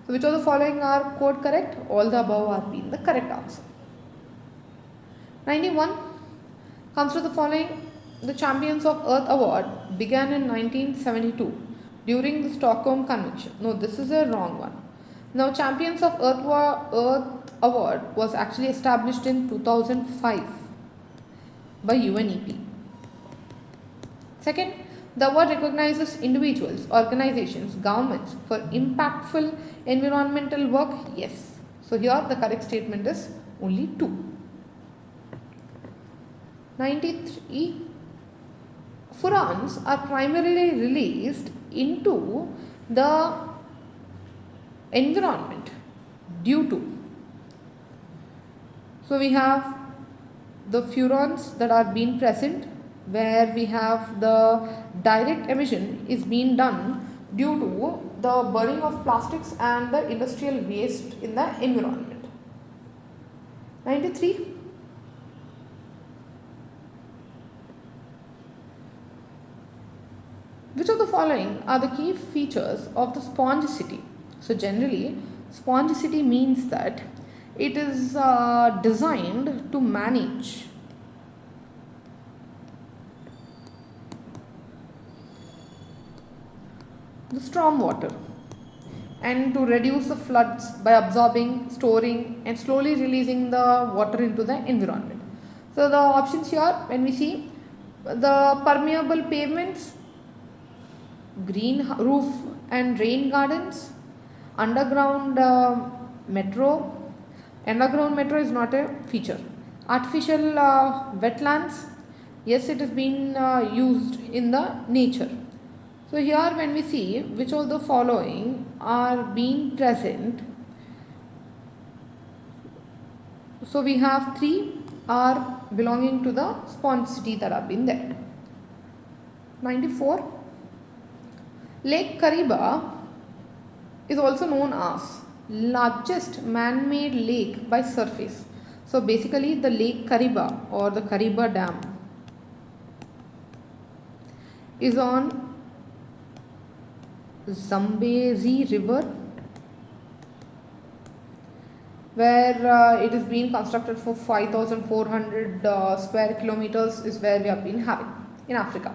So which of the following are quote correct? All the above are being the correct answer. 91. Consider the following. The Champions of Earth Award began in 1972 during the Stockholm Convention. No, this is a wrong one. Now Champions of Earth Award was actually established in 2005 by UNEP. Second, the award recognizes individuals, organizations, governments for impactful environmental work. Yes. So here the correct statement is only 2. 93. Furans are primarily released into the environment due to. So we have the furans that are being present, where we have the direct emission is being done due to the burning of plastics and the industrial waste in the environment. 93. Which of the following are the key features of the spongicity? So generally, spongicity means that it is designed to manage the storm water and to reduce the floods by absorbing, storing and slowly releasing the water into the environment. So the options here, when we see the permeable pavements, green roof and rain gardens, underground metro. Underground metro is not a feature. Artificial wetlands, yes, it is being used in the nature. So here when we see which of the following are being present, so we have 3 are belonging to the sponge city that have been there. 94. Lake Kariba is also known as largest man-made lake by surface. So basically the Lake Kariba or the Kariba Dam is on Zambezi River, where it is being constructed for 5,400 square kilometers is where we have been having in Africa.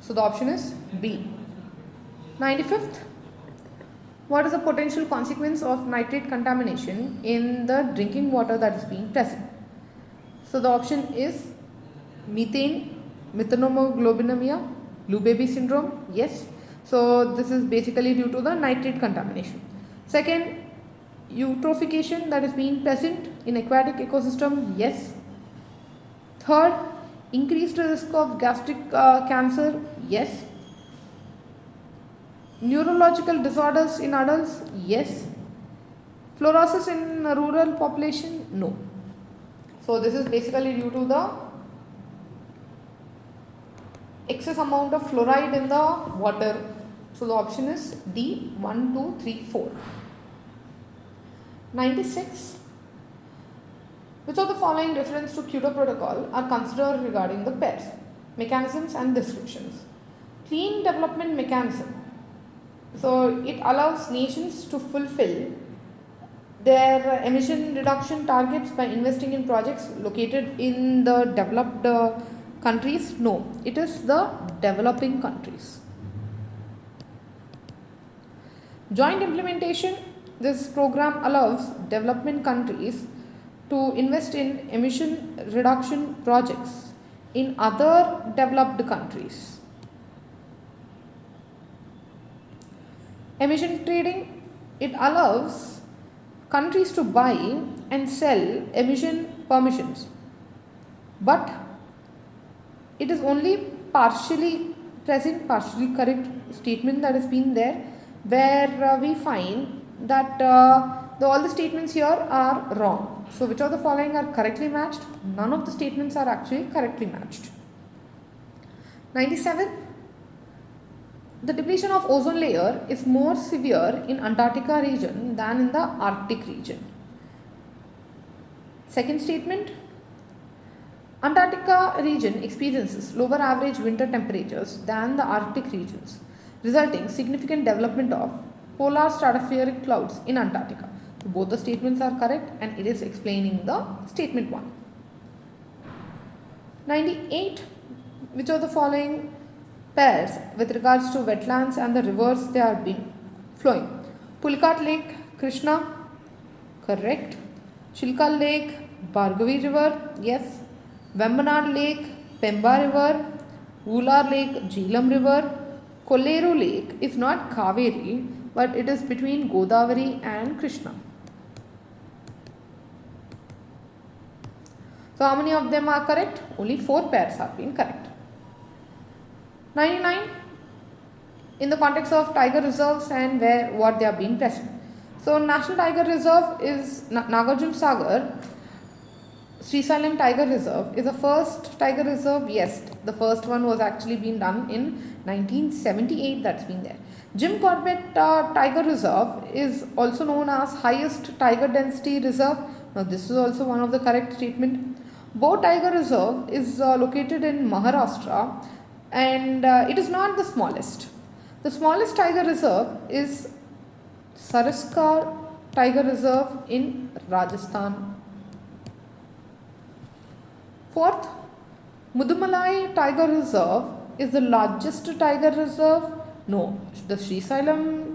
So the option is B. 95th. What is the potential consequence of nitrate contamination in the drinking water that is being present? So the option is methane, methanoglobinamia, blue baby syndrome, yes. So this is basically due to the nitrate contamination. Second, eutrophication that is being present in aquatic ecosystem, yes. Third, increased risk of gastric cancer, yes. Neurological disorders in adults, yes. Fluorosis in rural population, no. So this is basically due to the excess amount of fluoride in the water. So the option is D, 1, 2, 3, 4. 96. Which of the following reference to Kyoto Protocol are considered regarding the pairs, mechanisms and descriptions? Clean development mechanism. So it allows nations to fulfill their emission reduction targets by investing in projects located in the developed countries. No, it is the developing countries. Joint implementation. This program allows development countries to invest in emission reduction projects in other developed countries. Emission trading, it allows countries to buy and sell emission permissions, but it is only partially present, partially correct statement that has been there, where we find that all the statements here are wrong. So which of the following are correctly matched? None of the statements are actually correctly matched. 97. The depletion of ozone layer is more severe in Antarctica region than in the Arctic region. Second statement, Antarctica region experiences lower average winter temperatures than the Arctic regions, resulting significant development of polar stratospheric clouds in Antarctica. So both the statements are correct and it is explaining the statement 1. 98. Which of the following pairs with regards to wetlands and the rivers they are been flowing? Pulicat Lake, Krishna, correct. Chilka Lake, Bhargavi River, yes. Vembanad Lake, Pemba River. Ular Lake, Jhelum River. Kolleru Lake is not Kaveri, but it is between Godavari and Krishna. So how many of them are correct? Only 4 pairs have been correct. 99. In the context of tiger reserves and what they are being present. So National Tiger Reserve is Nagarjuna Sagar. Srisailam Tiger Reserve is the first tiger reserve. Yes, the first one was actually being done in 1978. That's been there. Jim Corbett Tiger Reserve is also known as highest tiger density reserve. Now this is also one of the correct statement. Bo Tiger Reserve is located in Maharashtra and it is not the smallest. The smallest tiger reserve is Saraskar Tiger Reserve in Rajasthan. Fourth, Mudumalai Tiger Reserve is the largest tiger reserve. No, the Nagarjuna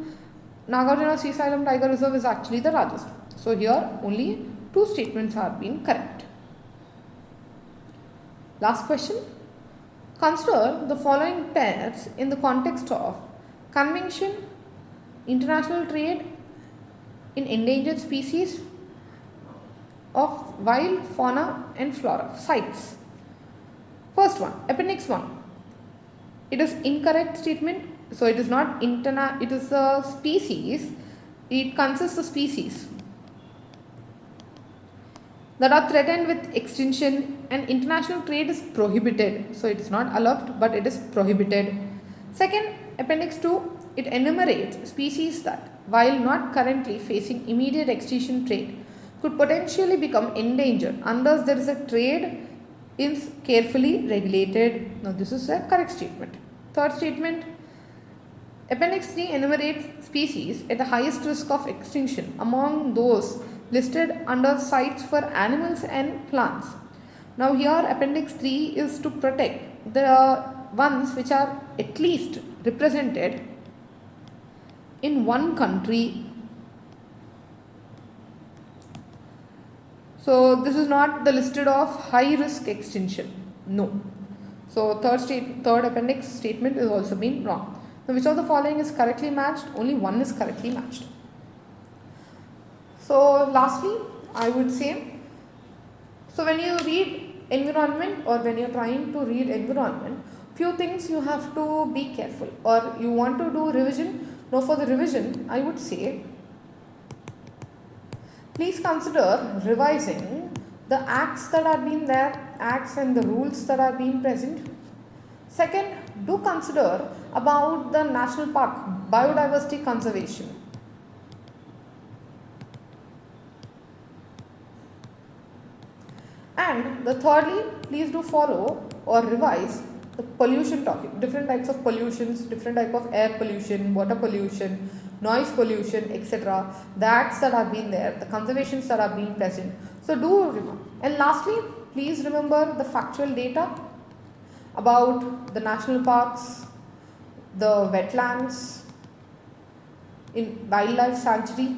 Srisailam Tiger Reserve is actually the largest. So here only 2 statements have been correct. Last question. Consider the following pairs in the context of convention, international trade in endangered species of wild fauna and flora sites. First one, appendix 1. It is incorrect statement. So it is not it is a species. It consists of species that are threatened with extinction, and international trade is prohibited. So it is not allowed, but it is prohibited. Second, appendix 2, it enumerates species that, while not currently facing immediate extinction trade, could potentially become endangered unless there is a trade is carefully regulated. Now this is a correct statement. Third statement, appendix 3 enumerates species at the highest risk of extinction among those listed under sites for animals and plants. Now here appendix 3 is to protect the ones which are at least represented in one country. So this is not the listed of high risk extinction. No. So third appendix statement is also been wrong. Now which of the following is correctly matched? Only one is correctly matched. So lastly, I would say, so when you read environment or when you are trying to read environment, few things you have to be careful, or you want to do revision. Now for the revision, I would say, please consider revising the acts that are being there, acts and the rules that are being present. Second, do consider about the national park, biodiversity conservation. And the thirdly, please do follow or revise the pollution topic, different types of pollutions, different type of air pollution, water pollution, noise pollution, etc. The acts that have been there, the conservations that are being present. So do remember. And lastly, please remember the factual data about the national parks, the wetlands, in wildlife sanctuary,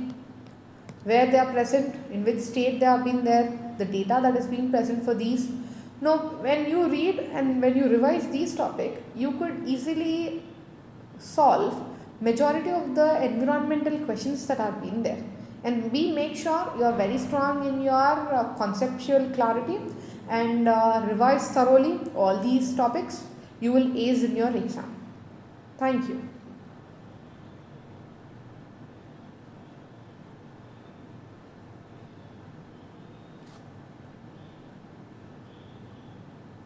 where they are present, in which state they have been there, the data that is being present for these. Now, when you read and when you revise these topics, you could easily solve majority of the environmental questions that have been there. And we make sure you are very strong in your conceptual clarity and revise thoroughly all these topics. You will ace in your exam. Thank you.